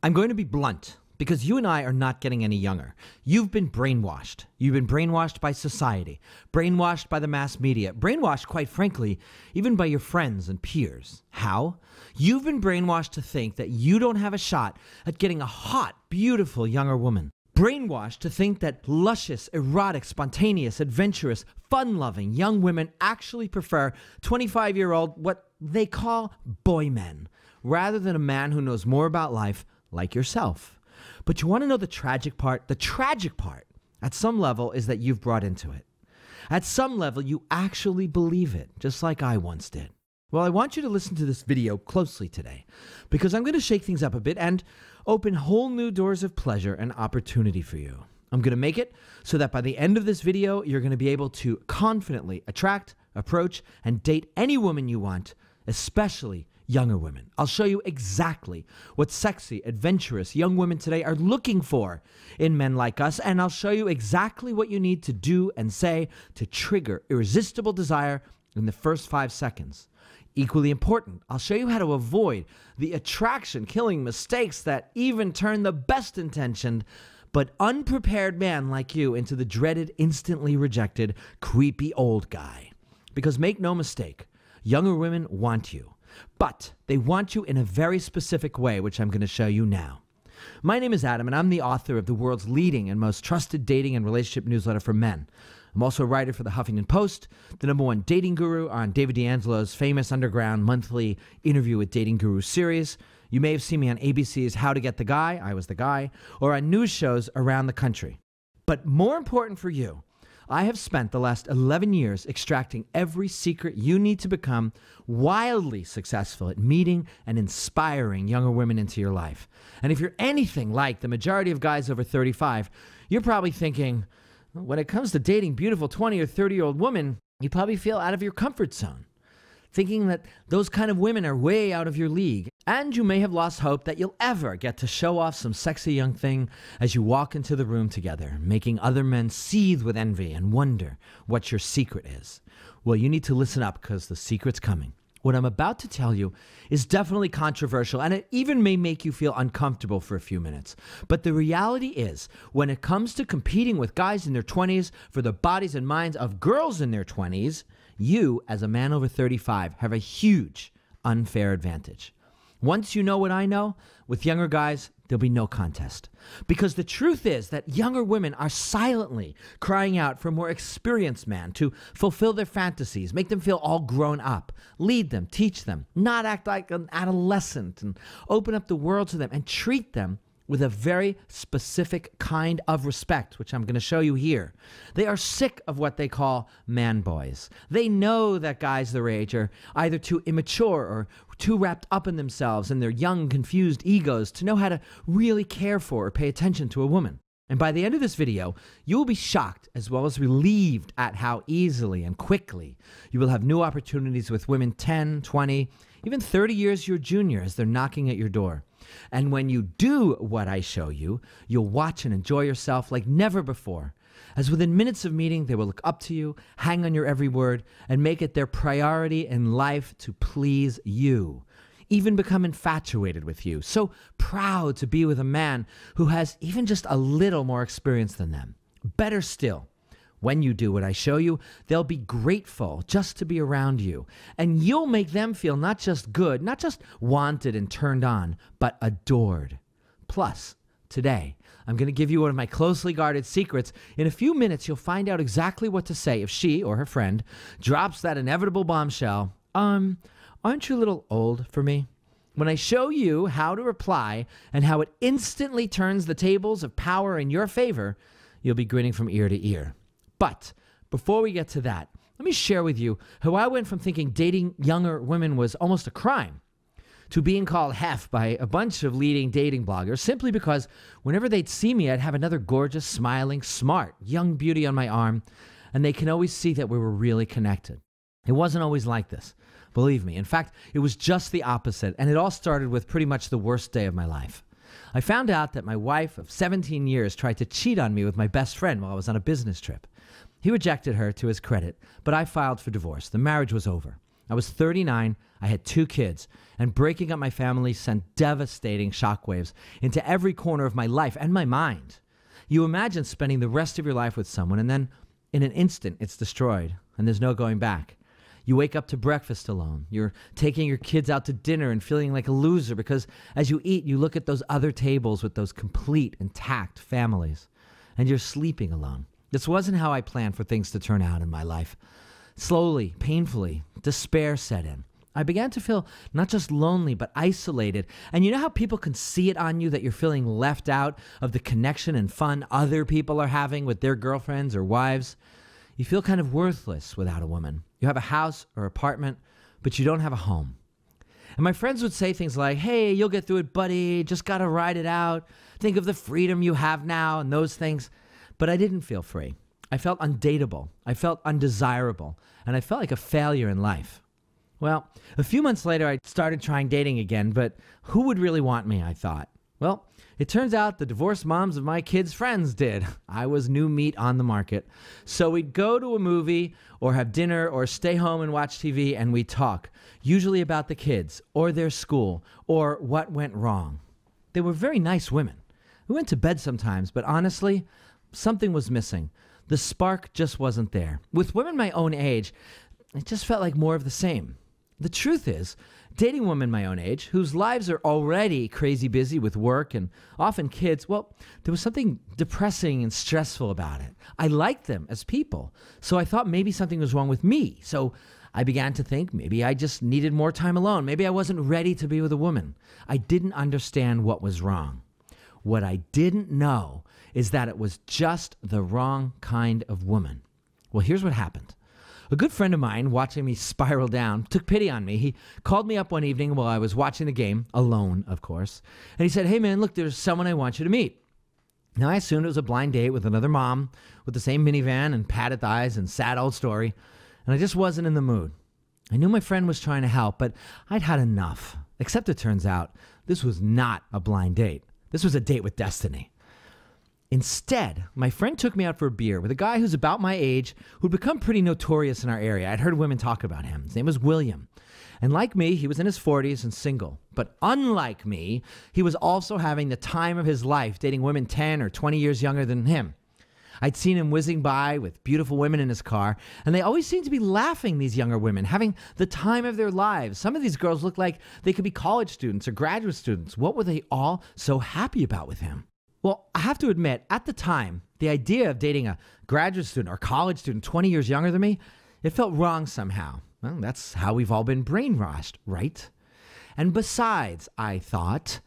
I'm going to be blunt because you and I are not getting any younger. You've been brainwashed. You've been brainwashed by society, brainwashed by the mass media, brainwashed, quite frankly, even by your friends and peers. How? You've been brainwashed to think that you don't have a shot at getting a hot, beautiful younger woman. Brainwashed to think that luscious, erotic, spontaneous, adventurous, fun-loving young women actually prefer 25-year-old, what they call boy men, rather than a man who knows more about life like yourself. But you want to know the tragic part? The tragic part, at some level, is that you've brought into it. At some level, you actually believe it, just like I once did. Well, I want you to listen to this video closely today, because I'm going to shake things up a bit and open whole new doors of pleasure and opportunity for you. I'm going to make it so that by the end of this video, you're going to be able to confidently attract, approach, and date any woman you want, especially younger women. I'll show you exactly what sexy, adventurous young women today are looking for in men like us, and I'll show you exactly what you need to do and say to trigger irresistible desire in the first 5 seconds. Equally important, I'll show you how to avoid the attraction-killing mistakes that even turn the best-intentioned but unprepared man like you into the dreaded, instantly rejected, creepy old guy. Because make no mistake, younger women want you, but they want you in a very specific way, which I'm going to show you now. My name is Adam, and I'm the author of the world's leading and most trusted dating and relationship newsletter for men. I'm also a writer for the Huffington Post, the #1 dating guru on David D'Angelo's famous underground monthly Interview with Dating Guru series. You may have seen me on ABC's How to Get the Guy, I Was the Guy, or on news shows around the country. But more important for you, I have spent the last 11 years extracting every secret you need to become wildly successful at meeting and inspiring younger women into your life. And if you're anything like the majority of guys over 35, you're probably thinking, when it comes to dating beautiful 20 or 30-year-old women, you probably feel out of your comfort zone, thinking that those kind of women are way out of your league. And you may have lost hope that you'll ever get to show off some sexy young thing as you walk into the room together, making other men seethe with envy and wonder what your secret is. Well, you need to listen up because the secret's coming. What I'm about to tell you is definitely controversial, and it even may make you feel uncomfortable for a few minutes. But the reality is, when it comes to competing with guys in their 20s for the bodies and minds of girls in their 20s, you, as a man over 35, have a huge unfair advantage. Once you know what I know, with younger guys, there'll be no contest. Because the truth is that younger women are silently crying out for a more experienced man to fulfill their fantasies, make them feel all grown up, lead them, teach them, not act like an adolescent, and open up the world to them and treat them with a very specific kind of respect, which I'm going to show you here. They are sick of what they call man boys. They know that guys their age are either too immature or too wrapped up in themselves and their young, confused egos to know how to really care for or pay attention to a woman. And by the end of this video, you will be shocked as well as relieved at how easily and quickly you will have new opportunities with women 10, 20, even 30 years your junior as they're knocking at your door. And when you do what I show you, you'll watch and enjoy yourself like never before, as within minutes of meeting, they will look up to you, hang on your every word, and make it their priority in life to please you. Even become infatuated with you, so proud to be with a man who has even just a little more experience than them. Better still, when you do what I show you, they'll be grateful just to be around you. And you'll make them feel not just good, not just wanted and turned on, but adored. Plus, today, I'm going to give you one of my closely guarded secrets. In a few minutes, you'll find out exactly what to say if she or her friend drops that inevitable bombshell. Aren't you a little old for me? When I show you how to reply and how it instantly turns the tables of power in your favor, you'll be grinning from ear to ear. But before we get to that, let me share with you how I went from thinking dating younger women was almost a crime to being called hef by a bunch of leading dating bloggers simply because whenever they'd see me, I'd have another gorgeous, smiling, smart, young beauty on my arm, and they can always see that we were really connected. It wasn't always like this, believe me. In fact, it was just the opposite, and it all started with pretty much the worst day of my life. I found out that my wife of 17 years tried to cheat on me with my best friend while I was on a business trip. He rejected her to his credit, but I filed for divorce. The marriage was over. I was 39, I had 2 kids, and breaking up my family sent devastating shockwaves into every corner of my life and my mind. You imagine spending the rest of your life with someone and then in an instant it's destroyed and there's no going back. You wake up to breakfast alone. You're taking your kids out to dinner and feeling like a loser because as you eat, you look at those other tables with those complete, intact families, and you're sleeping alone. This wasn't how I planned for things to turn out in my life. Slowly, painfully, despair set in. I began to feel not just lonely, but isolated. And you know how people can see it on you that you're feeling left out of the connection and fun other people are having with their girlfriends or wives? You feel kind of worthless without a woman. You have a house or apartment, but you don't have a home. And my friends would say things like, hey, you'll get through it, buddy. Just got to ride it out. Think of the freedom you have now and those things. But I didn't feel free. I felt undateable. I felt undesirable. And I felt like a failure in life. Well, a few months later, I started trying dating again, but who would really want me, I thought. Well, it turns out the divorced moms of my kids' friends did. I was new meat on the market. So we'd go to a movie or have dinner or stay home and watch TV and we'd talk, usually about the kids or their school or what went wrong. They were very nice women. We went to bed sometimes, but honestly, something was missing. The spark just wasn't there. With women my own age, it just felt like more of the same. The truth is, dating women my own age, whose lives are already crazy busy with work and often kids, well, there was something depressing and stressful about it. I liked them as people, so I thought maybe something was wrong with me. So I began to think maybe I just needed more time alone. Maybe I wasn't ready to be with a woman. I didn't understand what was wrong. What I didn't know is that it was just the wrong kind of woman. Well, here's what happened. A good friend of mine, watching me spiral down, took pity on me. He called me up one evening while I was watching the game, alone, of course, and he said, hey man, look, there's someone I want you to meet. Now I assumed it was a blind date with another mom with the same minivan and padded thighs and sad old story, and I just wasn't in the mood. I knew my friend was trying to help, but I'd had enough. Except it turns out, this was not a blind date. This was a date with destiny. Instead, my friend took me out for a beer with a guy who's about my age who'd become pretty notorious in our area. I'd heard women talk about him. His name was William. And like me, he was in his 40s and single. But unlike me, he was also having the time of his life dating women 10 or 20 years younger than him. I'd seen him whizzing by with beautiful women in his car, and they always seemed to be laughing, these younger women, having the time of their lives. Some of these girls looked like they could be college students or graduate students. What were they all so happy about with him? Well, I have to admit, at the time, the idea of dating a graduate student or college student 20 years younger than me, it felt wrong somehow. Well, that's how we've all been brainwashed, right? And besides, I thought,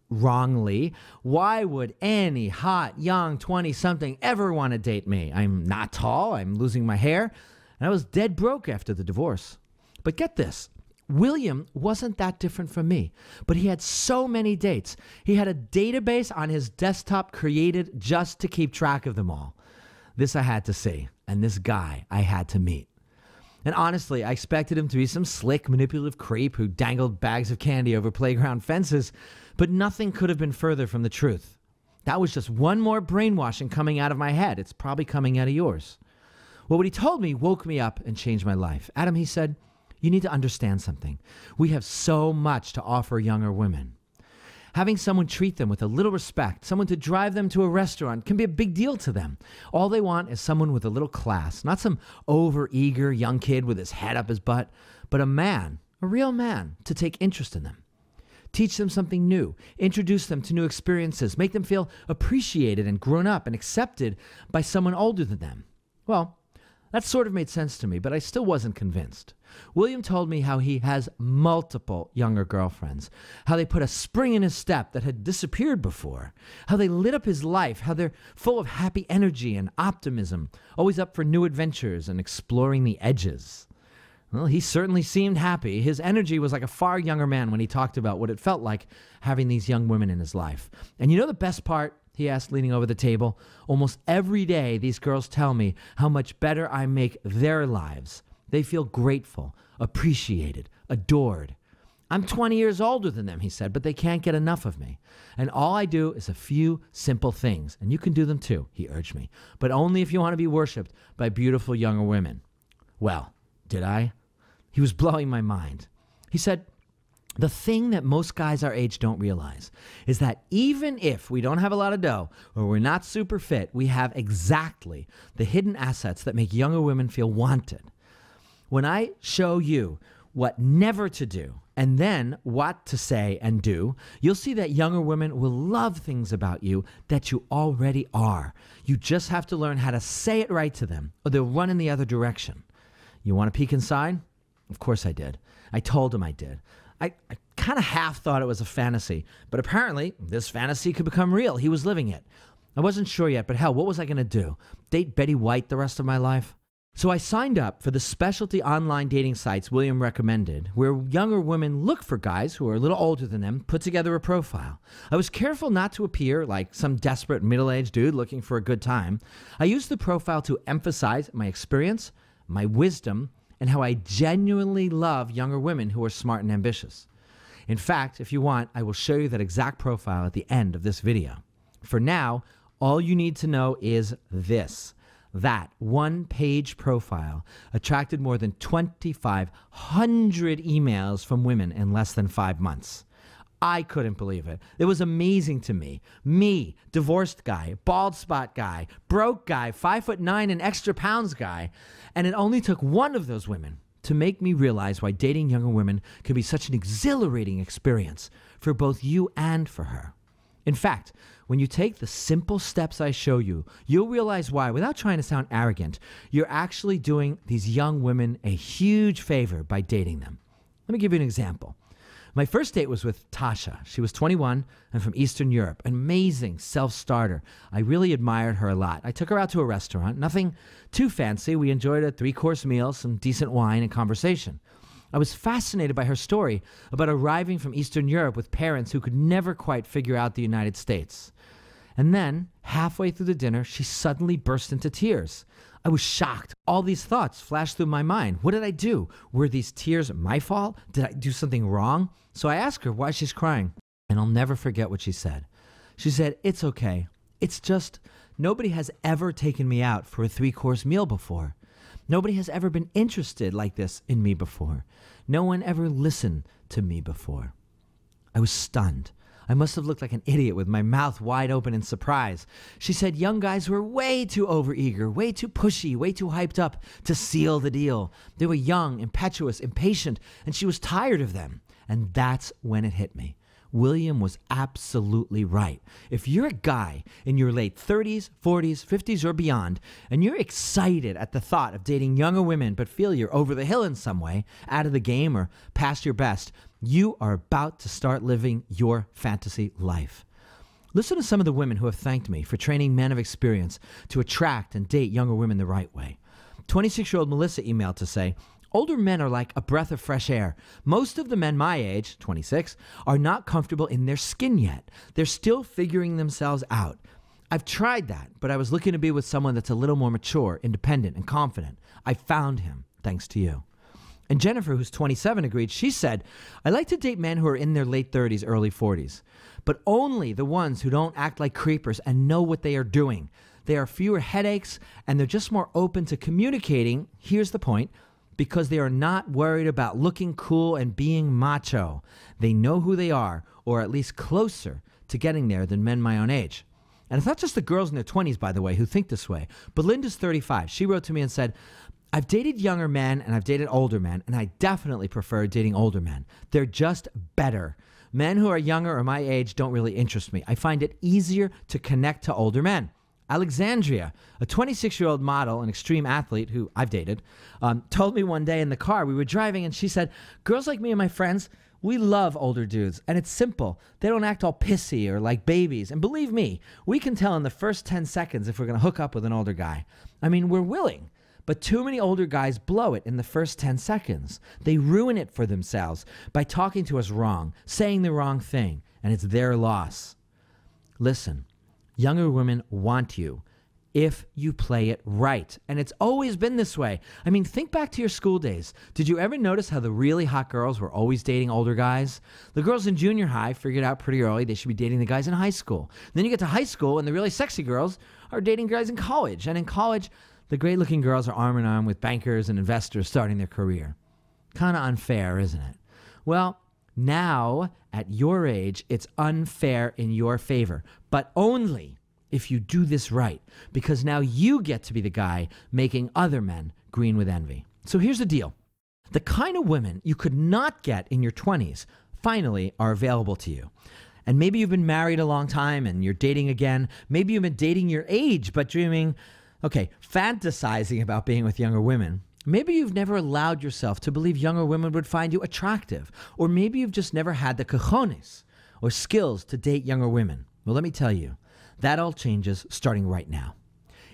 wrongly, why would any hot, young 20-something ever want to date me? I'm not tall, I'm losing my hair, and I was dead broke after the divorce. But get this. William wasn't that different from me, but he had so many dates. He had a database on his desktop created just to keep track of them all. This I had to see, and this guy I had to meet. And honestly, I expected him to be some slick, manipulative creep who dangled bags of candy over playground fences, but nothing could have been further from the truth. That was just one more brainwashing coming out of my head. It's probably coming out of yours. Well, what he told me woke me up and changed my life. Adam, he said, you need to understand something. We have so much to offer younger women. Having someone treat them with a little respect, someone to drive them to a restaurant can be a big deal to them. All they want is someone with a little class, not some over-eager young kid with his head up his butt, but a man, a real man, to take interest in them. Teach them something new, introduce them to new experiences, make them feel appreciated and grown up and accepted by someone older than them. Well, that sort of made sense to me, but I still wasn't convinced. William told me how he has multiple younger girlfriends, how they put a spring in his step that had disappeared before, how they lit up his life, how they're full of happy energy and optimism, always up for new adventures and exploring the edges. Well, he certainly seemed happy. His energy was like a far younger man when he talked about what it felt like having these young women in his life. And you know the best part? He asked, leaning over the table. Almost every day, these girls tell me how much better I make their lives. They feel grateful, appreciated, adored. I'm 20 years older than them, he said, but they can't get enough of me. And all I do is a few simple things. And you can do them too, he urged me. But only if you want to be worshipped by beautiful younger women. Well, did I? He was blowing my mind. He said, the thing that most guys our age don't realize is that even if we don't have a lot of dough or we're not super fit, we have exactly the hidden assets that make younger women feel wanted. When I show you what never to do and then what to say and do, you'll see that younger women will love things about you that you already are. You just have to learn how to say it right to them or they'll run in the other direction. You want to peek inside? Of course I did. I told him I did. I kind of half thought it was a fantasy, but apparently this fantasy could become real. He was living it. I wasn't sure yet, but hell, what was I going to do? Date Betty White the rest of my life? So I signed up for the specialty online dating sites William recommended, where younger women look for guys who are a little older than them, put together a profile. I was careful not to appear like some desperate middle-aged dude looking for a good time. I used the profile to emphasize my experience, my wisdom, and how I genuinely love younger women who are smart and ambitious. In fact, if you want, I will show you that exact profile at the end of this video. For now, all you need to know is this. That one-page profile attracted more than 2,500 emails from women in less than 5 months. I couldn't believe it. It was amazing to me. Me, divorced guy, bald spot guy, broke guy, 5'9" and extra pounds guy. And it only took one of those women to make me realize why dating younger women can be such an exhilarating experience for both you and for her. In fact, when you take the simple steps I show you, you'll realize why, without trying to sound arrogant, you're actually doing these young women a huge favor by dating them. Let me give you an example. My first date was with Tasha. She was 21 and from Eastern Europe. An amazing self-starter. I really admired her a lot. I took her out to a restaurant. Nothing too fancy. We enjoyed a 3-course meal, some decent wine, and conversation. I was fascinated by her story about arriving from Eastern Europe with parents who could never quite figure out the United States. And then, halfway through the dinner, she suddenly burst into tears. I was shocked. All these thoughts flashed through my mind. What did I do? Were these tears my fault? Did I do something wrong? So I asked her why she's crying. And I'll never forget what she said. She said, "It's okay. It's just nobody has ever taken me out for a 3-course meal before. Nobody has ever been interested like this in me before. No one ever listened to me before." I was stunned. I must have looked like an idiot with my mouth wide open in surprise. She said young guys were way too overeager, way too pushy, way too hyped up to seal the deal. They were young, impetuous, impatient, and she was tired of them. And that's when it hit me. William was absolutely right. If you're a guy in your late 30s, 40s, 50s, or beyond, and you're excited at the thought of dating younger women but feel you're over the hill in some way, out of the game or past your best, you are about to start living your fantasy life. Listen to some of the women who have thanked me for training men of experience to attract and date younger women the right way. 26-year-old Melissa emailed to say, "Older men are like a breath of fresh air. Most of the men my age, 26, are not comfortable in their skin yet. They're still figuring themselves out. I've tried that, but I was looking to be with someone that's a little more mature, independent, and confident. I found him, thanks to you." And Jennifer, who's 27, agreed. She said, "I like to date men who are in their late 30s, early 40s, but only the ones who don't act like creepers and know what they are doing. There are fewer headaches, and they're just more open to communicating," here's the point, "because they are not worried about looking cool and being macho. They know who they are, or at least closer to getting there than men my own age." And it's not just the girls in their 20s, by the way, who think this way. Belinda's 35. She wrote to me and said, "I've dated younger men and I've dated older men, and I definitely prefer dating older men. They're just better. Men who are younger or my age don't really interest me. I find it easier to connect to older men." Alexandria, a 26-year-old model and extreme athlete who I've dated, told me one day in the car, we were driving, and she said, "Girls like me and my friends, we love older dudes, and it's simple. They don't act all pissy or like babies. And believe me, we can tell in the first 10 seconds if we're going to hook up with an older guy. I mean, we're willing. But too many older guys blow it in the first 10 seconds. They ruin it for themselves by talking to us wrong, saying the wrong thing, and it's their loss." Listen, younger women want you if you play it right. And it's always been this way. I mean, think back to your school days. Did you ever notice how the really hot girls were always dating older guys? The girls in junior high figured out pretty early they should be dating the guys in high school. Then you get to high school, and the really sexy girls are dating guys in college. And in college, the great-looking girls are arm in arm with bankers and investors starting their career. Kind of unfair, isn't it? Well, now at your age, it's unfair in your favor, but only if you do this right, because now you get to be the guy making other men green with envy. So here's the deal. The kind of women you could not get in your 20s finally are available to you. And maybe you've been married a long time and you're dating again. Maybe you've been dating your age, but fantasizing about being with younger women. Maybe you've never allowed yourself to believe younger women would find you attractive. Or maybe you've just never had the cojones or skills to date younger women. Well, let me tell you, that all changes starting right now.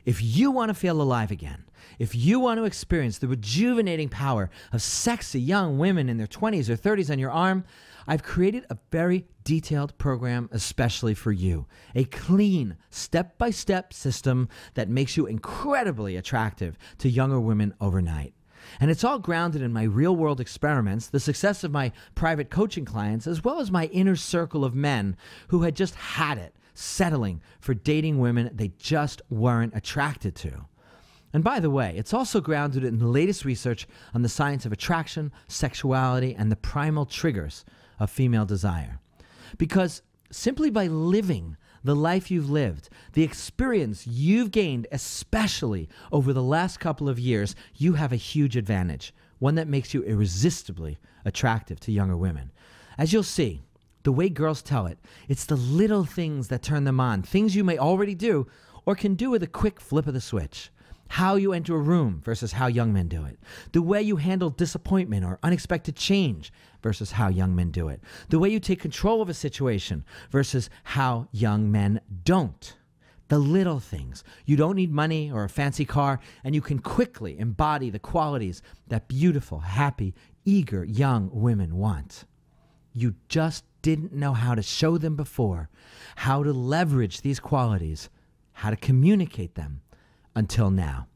If you want to feel alive again, if you want to experience the rejuvenating power of sexy young women in their 20s or 30s on your arm, I've created a very detailed program especially for you. A clean, step-by-step system that makes you incredibly attractive to younger women overnight. And it's all grounded in my real-world experiments, the success of my private coaching clients, as well as my inner circle of men who had just had it settling for dating women they just weren't attracted to. And by the way, it's also grounded in the latest research on the science of attraction, sexuality, and the primal triggers of female desire. Because simply by living the life you've lived, the experience you've gained, especially over the last couple of years, you have a huge advantage, one that makes you irresistibly attractive to younger women. As you'll see, the way girls tell it, it's the little things that turn them on, things you may already do or can do with a quick flip of the switch. How you enter a room versus how young men do it. The way you handle disappointment or unexpected change versus how young men do it. The way you take control of a situation versus how young men don't. The little things. You don't need money or a fancy car, and you can quickly embody the qualities that beautiful, happy, eager young women want. You just didn't know how to show them before, how to leverage these qualities, how to communicate them. Until now.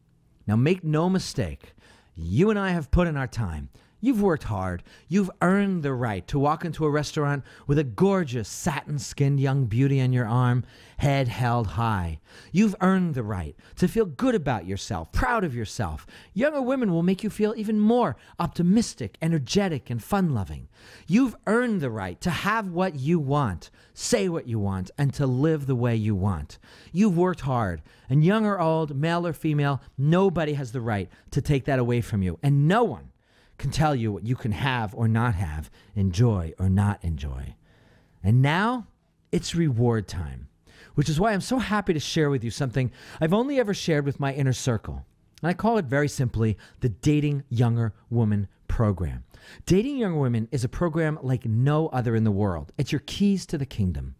Now make no mistake, you and I have put in our time. You've worked hard. You've earned the right to walk into a restaurant with a gorgeous satin-skinned young beauty on your arm, head held high. You've earned the right to feel good about yourself, proud of yourself. Younger women will make you feel even more optimistic, energetic, and fun-loving. You've earned the right to have what you want, say what you want, and to live the way you want. You've worked hard, and young or old, male or female, nobody has the right to take that away from you, and no one can tell you what you can have or not have, enjoy or not enjoy. And now it's reward time, which is why I'm so happy to share with you something I've only ever shared with my inner circle. And I call it very simply the Dating Younger Woman program. Dating Younger Women is a program like no other in the world. It's your keys to the kingdom.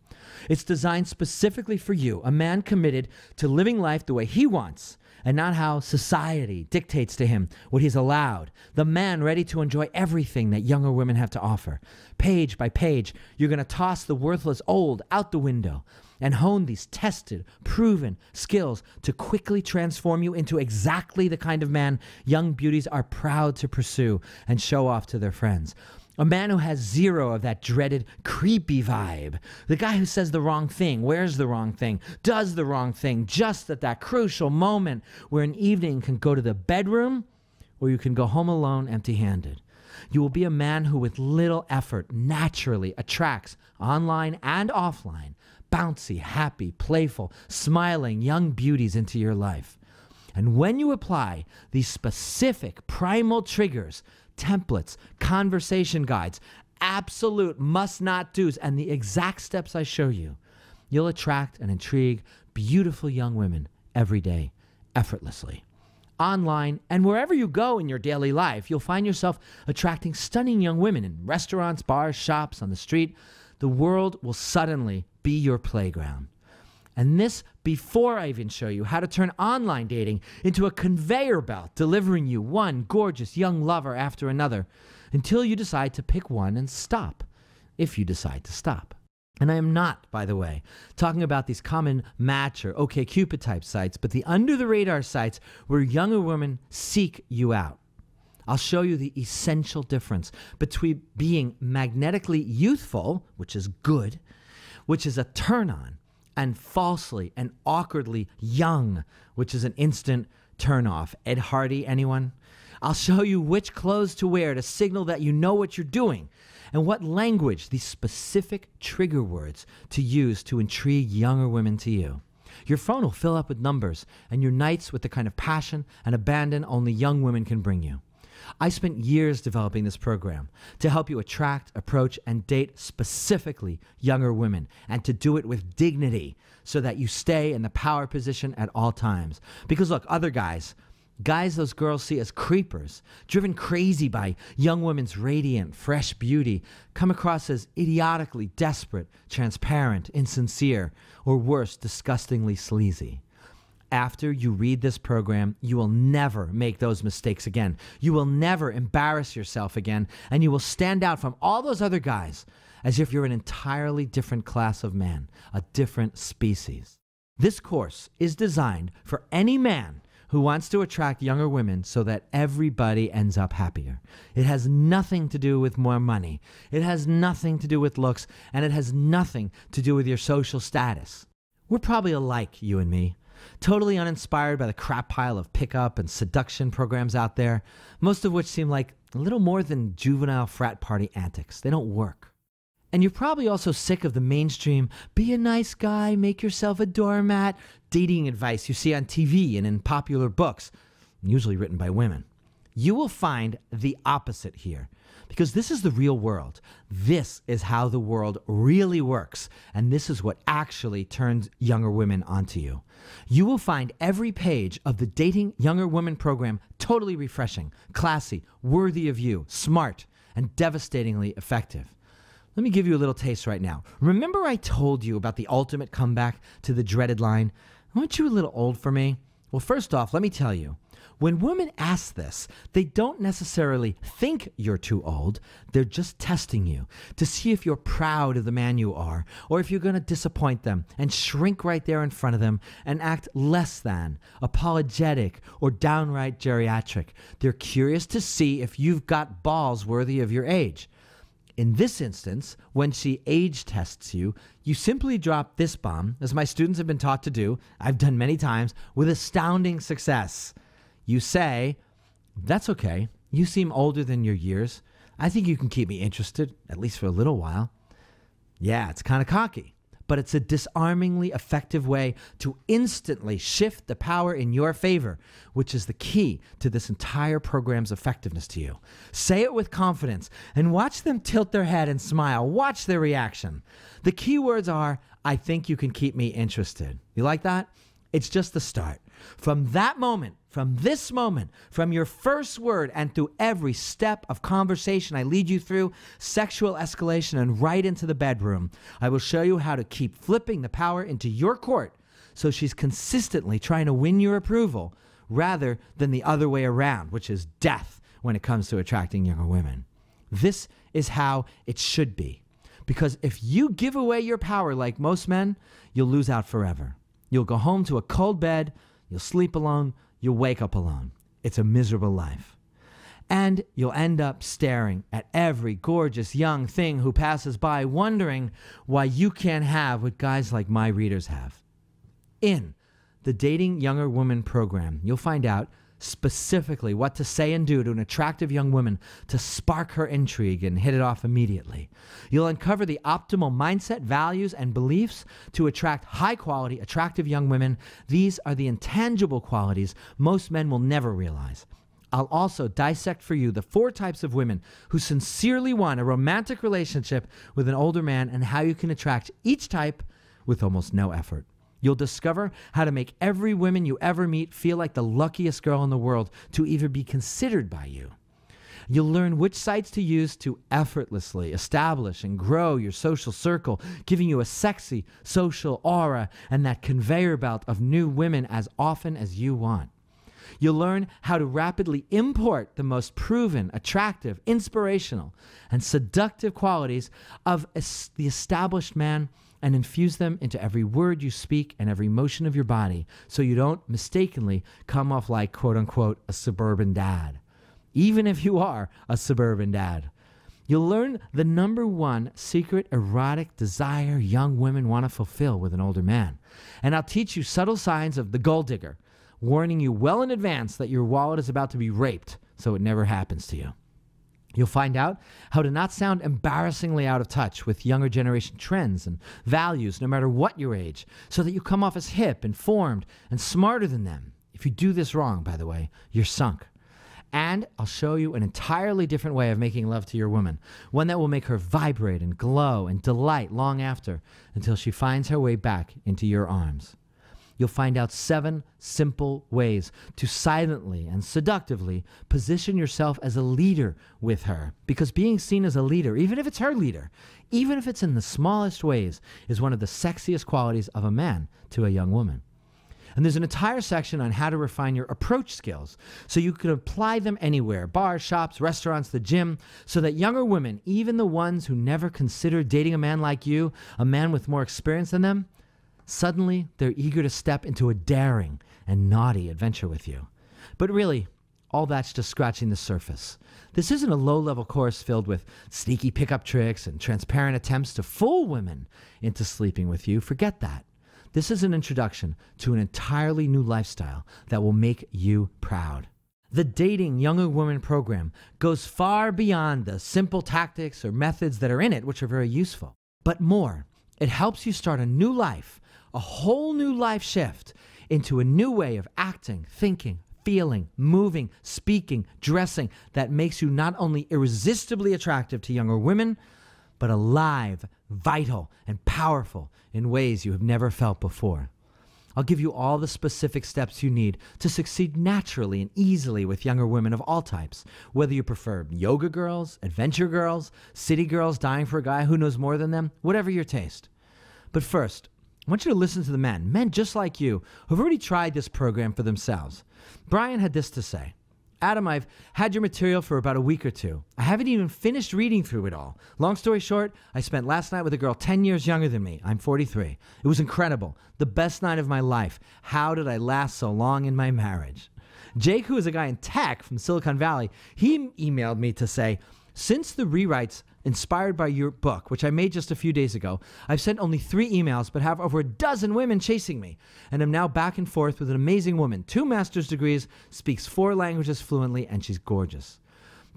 It's designed specifically for you, a man committed to living life the way he wants, and not how society dictates to him what he's allowed. The man ready to enjoy everything that younger women have to offer. Page by page, you're going to toss the worthless old out the window and hone these tested, proven skills to quickly transform you into exactly the kind of man young beauties are proud to pursue and show off to their friends. A man who has zero of that dreaded creepy vibe. The guy who says the wrong thing, wears the wrong thing, does the wrong thing, just at that crucial moment where an evening can go to the bedroom or you can go home alone empty-handed. You will be a man who with little effort naturally attracts, online and offline, bouncy, happy, playful, smiling young beauties into your life. And when you apply these specific primal triggers, templates, conversation guides, absolute must-not-dos, and the exact steps I show you, you'll attract and intrigue beautiful young women every day, effortlessly. Online and wherever you go in your daily life, you'll find yourself attracting stunning young women in restaurants, bars, shops, on the street. The world will suddenly be your playground. And this before I even show you how to turn online dating into a conveyor belt, delivering you one gorgeous young lover after another, until you decide to pick one and stop, if you decide to stop. And I am not, by the way, talking about these common Match or OkCupid type sites, but the under-the-radar sites where younger women seek you out. I'll show you the essential difference between being magnetically youthful, which is good, which is a turn-on, and falsely and awkwardly young, which is an instant turn-off. Ed Hardy, anyone? I'll show you which clothes to wear to signal that you know what you're doing, and what language, these specific trigger words, to use to intrigue younger women to you. Your phone will fill up with numbers, and your nights with the kind of passion and abandon only young women can bring you. I spent years developing this program to help you attract, approach, and date specifically younger women, and to do it with dignity so that you stay in the power position at all times. Because look, other guys those girls see as creepers, driven crazy by young women's radiant, fresh beauty, come across as idiotically desperate, transparent, insincere, or worse, disgustingly sleazy. After you read this program, you will never make those mistakes again. You will never embarrass yourself again, and you will stand out from all those other guys as if you're an entirely different class of man, a different species. This course is designed for any man who wants to attract younger women so that everybody ends up happier. It has nothing to do with more money. It has nothing to do with looks, and it has nothing to do with your social status. We're probably alike, you and me. Totally uninspired by the crap pile of pickup and seduction programs out there, most of which seem like a little more than juvenile frat party antics. They don't work. And you're probably also sick of the mainstream, be a nice guy, make yourself a doormat, dating advice you see on TV and in popular books, usually written by women. You will find the opposite here, because this is the real world. This is how the world really works, and this is what actually turns younger women onto you. You will find every page of the Dating Younger Women program totally refreshing, classy, worthy of you, smart, and devastatingly effective. Let me give you a little taste right now. Remember I told you about the ultimate comeback to the dreaded line, "Aren't you a little old for me?" Well, first off, let me tell you, when women ask this, they don't necessarily think you're too old. They're just testing you to see if you're proud of the man you are, or if you're going to disappoint them and shrink right there in front of them and act less than, apologetic, or downright geriatric. They're curious to see if you've got balls worthy of your age. In this instance, when she age tests you, you simply drop this bomb, as my students have been taught to do, I've done many times, with astounding success. You say, "That's okay. You seem older than your years. I think you can keep me interested, at least for a little while." Yeah, it's kind of cocky, but it's a disarmingly effective way to instantly shift the power in your favor, which is the key to this entire program's effectiveness to you. Say it with confidence and watch them tilt their head and smile. Watch their reaction. The key words are, "I think you can keep me interested." You like that? It's just the start. From that moment, from this moment, from your first word and through every step of conversation I lead you through, sexual escalation and right into the bedroom, I will show you how to keep flipping the power into your court so she's consistently trying to win your approval rather than the other way around, which is death when it comes to attracting younger women. This is how it should be. Because if you give away your power like most men, you'll lose out forever. You'll go home to a cold bed, you'll sleep alone, you'll wake up alone. It's a miserable life. And you'll end up staring at every gorgeous young thing who passes by, wondering why you can't have what guys like my readers have. In the Dating Younger Woman program, you'll find out specifically what to say and do to an attractive young woman to spark her intrigue and hit it off immediately. You'll uncover the optimal mindset, values, and beliefs to attract high-quality, attractive young women. These are the intangible qualities most men will never realize. I'll also dissect for you the 4 types of women who sincerely want a romantic relationship with an older man and how you can attract each type with almost no effort. You'll discover how to make every woman you ever meet feel like the luckiest girl in the world to even be considered by you. You'll learn which sites to use to effortlessly establish and grow your social circle, giving you a sexy social aura and that conveyor belt of new women as often as you want. You'll learn how to rapidly import the most proven, attractive, inspirational, and seductive qualities of the established man and infuse them into every word you speak and every motion of your body so you don't mistakenly come off like, quote unquote, a suburban dad. Even if you are a suburban dad. You'll learn the #1 secret erotic desire young women want to fulfill with an older man. And I'll teach you subtle signs of the gold digger, warning you well in advance that your wallet is about to be raped so it never happens to you. You'll find out how to not sound embarrassingly out of touch with younger generation trends and values, no matter what your age, so that you come off as hip, informed, and smarter than them. If you do this wrong, by the way, you're sunk. And I'll show you an entirely different way of making love to your woman, one that will make her vibrate and glow and delight long after, until she finds her way back into your arms. You'll find out 7 simple ways to silently and seductively position yourself as a leader with her. Because being seen as a leader, even if it's her leader, even if it's in the smallest ways, is one of the sexiest qualities of a man to a young woman. And there's an entire section on how to refine your approach skills so you can apply them anywhere, bars, shops, restaurants, the gym, so that younger women, even the ones who never considered dating a man like you, a man with more experience than them, suddenly they're eager to step into a daring and naughty adventure with you. But really, all that's just scratching the surface. This isn't a low-level course filled with sneaky pickup tricks and transparent attempts to fool women into sleeping with you. Forget that. This is an introduction to an entirely new lifestyle that will make you proud. The Dating Younger Women program goes far beyond the simple tactics or methods that are in it, which are very useful. But more, it helps you start a new life, a whole new life shift into a new way of acting, thinking, feeling, moving, speaking, dressing that makes you not only irresistibly attractive to younger women, but alive, vital, and powerful in ways you have never felt before. I'll give you all the specific steps you need to succeed naturally and easily with younger women of all types, whether you prefer yoga girls, adventure girls, city girls dying for a guy who knows more than them, whatever your taste. But first, I want you to listen to the men just like you, who've already tried this program for themselves. Brian had this to say. Adam, I've had your material for about a week or 2. I haven't even finished reading through it all. Long story short, I spent last night with a girl 10 years younger than me. I'm 43. It was incredible. The best night of my life. How did I last so long in my marriage? Jake, who is a guy in tech from Silicon Valley, he emailed me to say, since the rewrites inspired by your book, which I made just a few days ago, I've sent only 3 emails, but have over a dozen women chasing me. And I'm now back and forth with an amazing woman, 2 master's degrees, speaks 4 languages fluently, and she's gorgeous.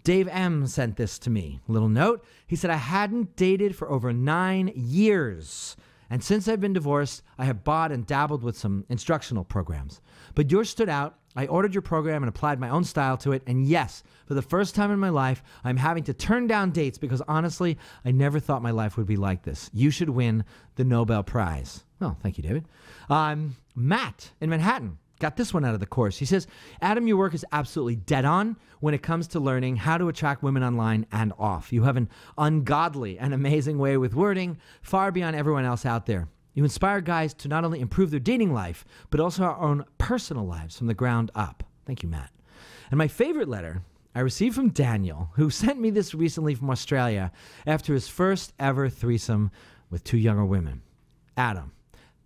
Dave M. sent this to me. Little note. He said, I hadn't dated for over 9 years. And since I've been divorced, I have bought and dabbled with some instructional programs. But yours stood out. I ordered your program and applied my own style to it. And yes, for the first time in my life, I'm having to turn down dates because honestly, I never thought my life would be like this. You should win the Nobel Prize. Oh, thank you, David. Matt in Manhattan got this one out of the course. He says, Adam, your work is absolutely dead on when it comes to learning how to attract women online and off. You have an ungodly and amazing way with wording, far beyond everyone else out there. You inspire guys to not only improve their dating life, but also our own personal lives from the ground up. Thank you, Matt. And my favorite letter I received from Daniel, who sent me this recently from Australia after his first ever threesome with 2 younger women. Adam,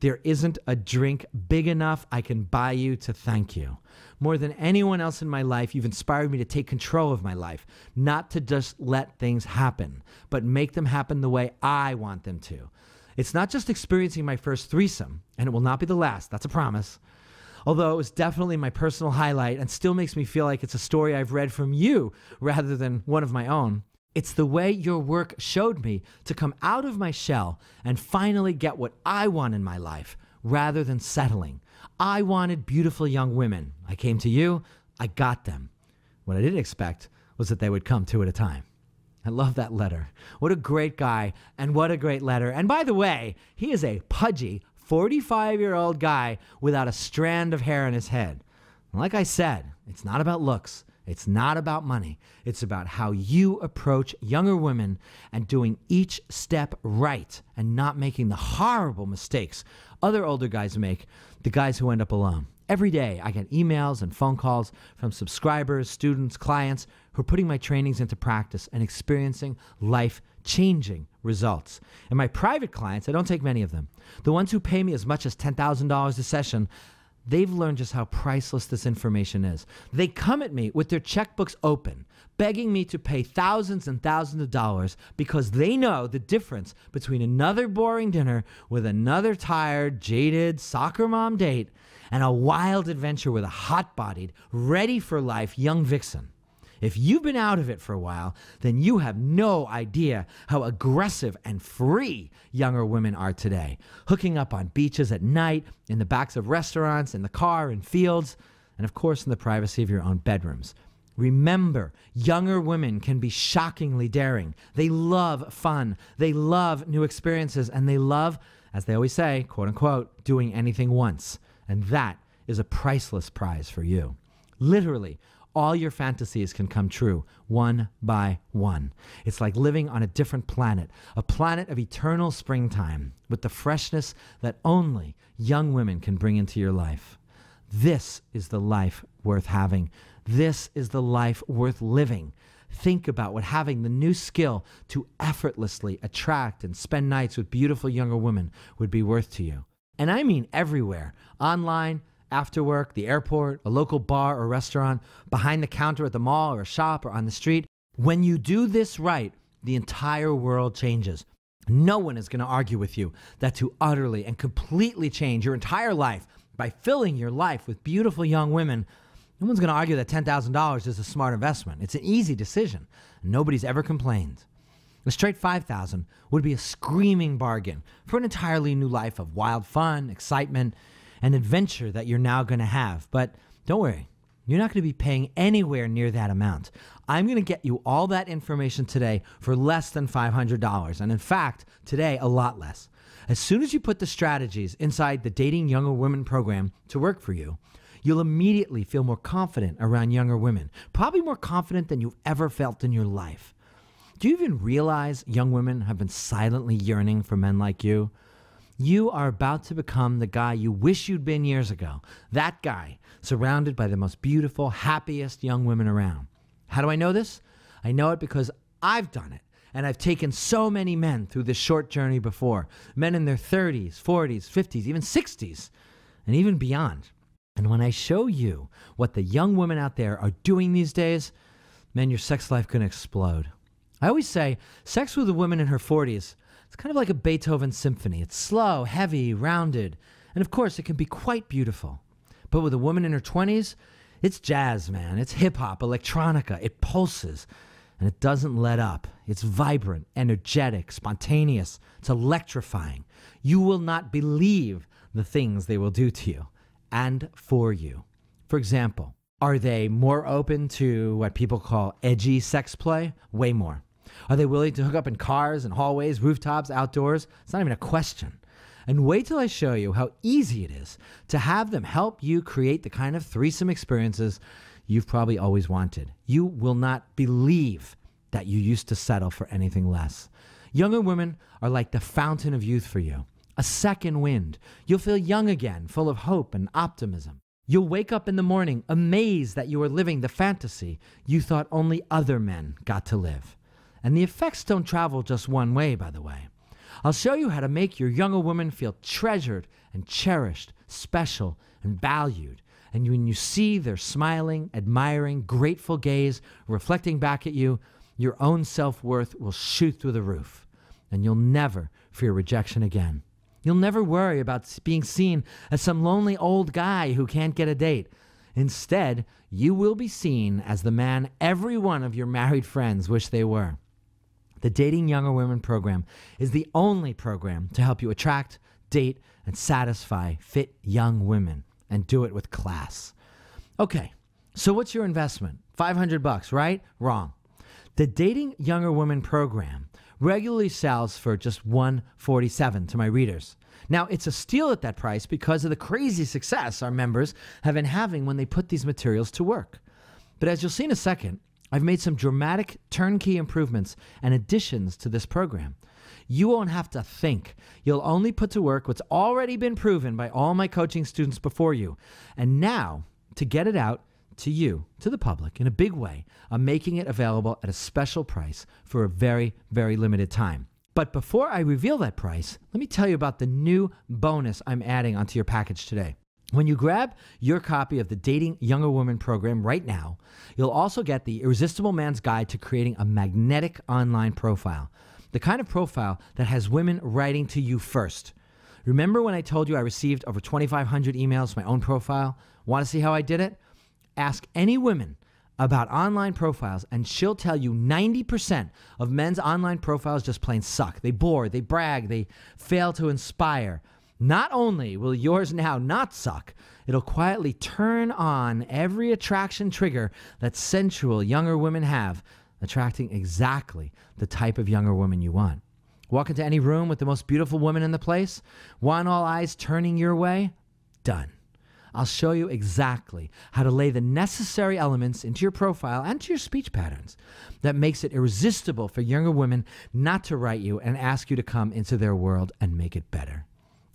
there isn't a drink big enough I can buy you to thank you. More than anyone else in my life, you've inspired me to take control of my life, not to just let things happen, but make them happen the way I want them to. It's not just experiencing my first threesome, and it will not be the last, that's a promise. Although it was definitely my personal highlight and still makes me feel like it's a story I've read from you rather than one of my own. It's the way your work showed me to come out of my shell and finally get what I want in my life rather than settling. I wanted beautiful young women. I came to you, I got them. What I didn't expect was that they would come 2 at a time. I love that letter. What a great guy, and what a great letter. And by the way, he is a pudgy 45-year-old guy without a strand of hair on his head. Like I said, it's not about looks. It's not about money. It's about how you approach younger women and doing each step right and not making the horrible mistakes other older guys make, the guys who end up alone. Every day, I get emails and phone calls from subscribers, students, clients who are putting my trainings into practice and experiencing life-changing results. And my private clients, I don't take many of them. The ones who pay me as much as $10,000 a session, they've learned just how priceless this information is. They come at me with their checkbooks open, begging me to pay thousands and thousands of dollars because they know the difference between another boring dinner with another tired, jaded soccer mom date and a wild adventure with a hot-bodied, ready-for-life young vixen. If you've been out of it for a while, then you have no idea how aggressive and free younger women are today. Hooking up on beaches at night, in the backs of restaurants, in the car, in fields, and of course in the privacy of your own bedrooms. Remember, younger women can be shockingly daring. They love fun. They love new experiences. And they love, as they always say, quote unquote, doing anything once. And that is a priceless prize for you. Literally, all your fantasies can come true one by one. It's like living on a different planet, a planet of eternal springtime with the freshness that only young women can bring into your life. This is the life worth having. This is the life worth living. Think about what having the new skill to effortlessly attract and spend nights with beautiful younger women would be worth to you. And I mean everywhere. Online, after work, the airport, a local bar or restaurant, behind the counter at the mall or a shop or on the street. When you do this right, the entire world changes. No one is going to argue with you that to utterly and completely change your entire life by filling your life with beautiful young women, no one's going to argue that $10,000 is a smart investment. It's an easy decision. Nobody's ever complained. A straight $5,000 would be a screaming bargain for an entirely new life of wild fun, excitement, and adventure that you're now going to have. But don't worry, you're not going to be paying anywhere near that amount. I'm going to get you all that information today for less than $500. And in fact, today, a lot less. As soon as you put the strategies inside the Dating Younger Women program to work for you, you'll immediately feel more confident around younger women, probably more confident than you've ever felt in your life. Do you even realize young women have been silently yearning for men like you? You are about to become the guy you wish you'd been years ago. That guy, surrounded by the most beautiful, happiest young women around. How do I know this? I know it because I've done it. And I've taken so many men through this short journey before. Men in their 30s, 40s, 50s, even 60s, and even beyond. And when I show you what the young women out there are doing these days, man, your sex life can explode. I always say sex with a woman in her 40s, it's kind of like a Beethoven symphony. It's slow, heavy, rounded, and of course it can be quite beautiful. But with a woman in her 20s, it's jazz, man. It's hip-hop, electronica. It pulses, and it doesn't let up. It's vibrant, energetic, spontaneous. It's electrifying. You will not believe the things they will do to you and for you. For example, are they more open to what people call edgy sex play? Way more. Are they willing to hook up in cars and hallways, rooftops, outdoors? It's not even a question. And wait till I show you how easy it is to have them help you create the kind of threesome experiences you've probably always wanted. You will not believe that you used to settle for anything less. Younger women are like the fountain of youth for you, a second wind. You'll feel young again, full of hope and optimism. You'll wake up in the morning amazed that you are living the fantasy you thought only other men got to live. And the effects don't travel just one way, by the way. I'll show you how to make your younger woman feel treasured and cherished, special and valued. And when you see their smiling, admiring, grateful gaze reflecting back at you, your own self-worth will shoot through the roof. And you'll never fear rejection again. You'll never worry about being seen as some lonely old guy who can't get a date. Instead, you will be seen as the man every one of your married friends wish they were. The Dating Younger Women program is the only program to help you attract, date, and satisfy fit young women, and do it with class. Okay, so what's your investment? $500, right? Wrong. The Dating Younger Women program regularly sells for just $147 to my readers. Now, it's a steal at that price because of the crazy success our members have been having when they put these materials to work. But as you'll see in a second, I've made some dramatic turnkey improvements and additions to this program. You won't have to think. You'll only put to work what's already been proven by all my coaching students before you. And now, to get it out to you, to the public, in a big way, I'm making it available at a special price for a very, very limited time. But before I reveal that price, let me tell you about the new bonus I'm adding onto your package today. When you grab your copy of the Dating Younger Women program right now, you'll also get the Irresistible Man's Guide to Creating a Magnetic Online Profile, the kind of profile that has women writing to you first. Remember when I told you I received over 2,500 emails to my own profile? Want to see how I did it? Ask any women about online profiles, and she'll tell you 90% of men's online profiles just plain suck. They bore, they brag, they fail to inspire. Not only will yours now not suck, it'll quietly turn on every attraction trigger that sensual younger women have, attracting exactly the type of younger woman you want. Walk into any room with the most beautiful woman in the place, want all eyes turning your way? Done. I'll show you exactly how to lay the necessary elements into your profile and to your speech patterns that makes it irresistible for younger women not to write you and ask you to come into their world and make it better.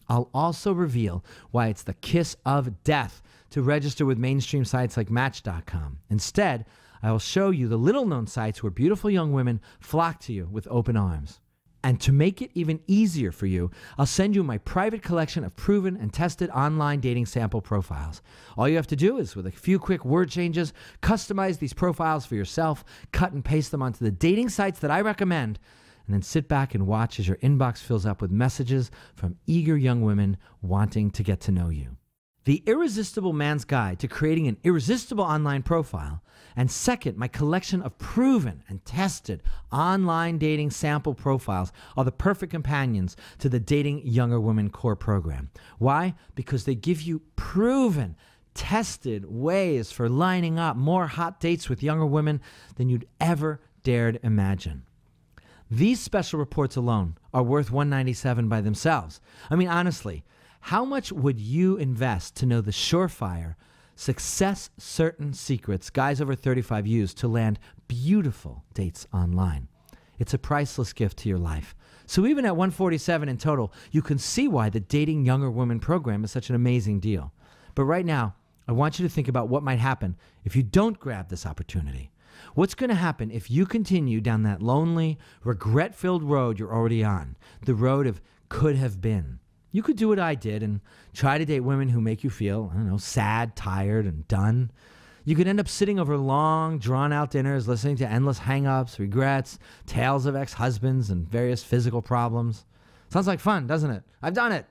I'll also reveal why it's the kiss of death to register with mainstream sites like Match.com. Instead, I will show you the little-known sites where beautiful young women flock to you with open arms. And to make it even easier for you, I'll send you my private collection of proven and tested online dating sample profiles. All you have to do is, with a few quick word changes, customize these profiles for yourself, cut and paste them onto the dating sites that I recommend, and then sit back and watch as your inbox fills up with messages from eager young women wanting to get to know you. The Irresistible Man's Guide to Creating an Irresistible Online Profile, and second, my collection of proven and tested online dating sample profiles are the perfect companions to the Dating Younger Women core program. Why? Because they give you proven, tested ways for lining up more hot dates with younger women than you'd ever dared imagine. These special reports alone are worth $197 by themselves. I mean, honestly, how much would you invest to know the surefire, success-certain secrets guys over 35 use to land beautiful dates online? It's a priceless gift to your life. So even at $147 in total, you can see why the Dating Younger Women program is such an amazing deal. But right now, I want you to think about what might happen if you don't grab this opportunity. What's going to happen if you continue down that lonely, regret-filled road you're already on, the road of could have been? You could do what I did and try to date women who make you feel, I don't know, sad, tired, and done. You could end up sitting over long, drawn-out dinners, listening to endless hang-ups, regrets, tales of ex-husbands, and various physical problems. Sounds like fun, doesn't it? I've done it.